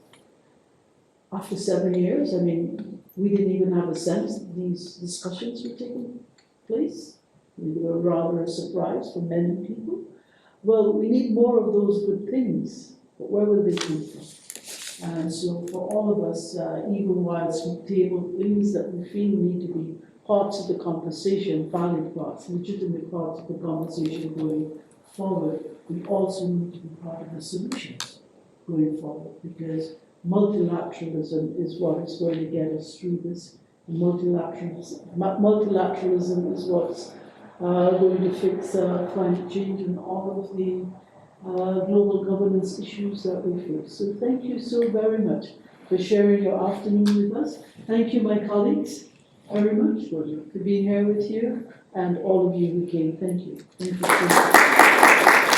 After 7 years, I mean, we didn't even have a sense that these discussions were taking place. They were rather a surprise for many people. Well, we need more of those good things, but where will they come from? And so for all of us, even whilst we table things that we feel need to be parts of the conversation, valid parts, legitimate parts of the conversation going forward, we also need to be part of the solutions going forward, because multilateralism is what is going to get us through this. Multilateralism is what's going to fix climate change and all of the global governance issues that we face. So thank you so very much for sharing your afternoon with us. Thank you, my colleagues, very much for being here with you, and all of you who came. Thank you. Thank you so much.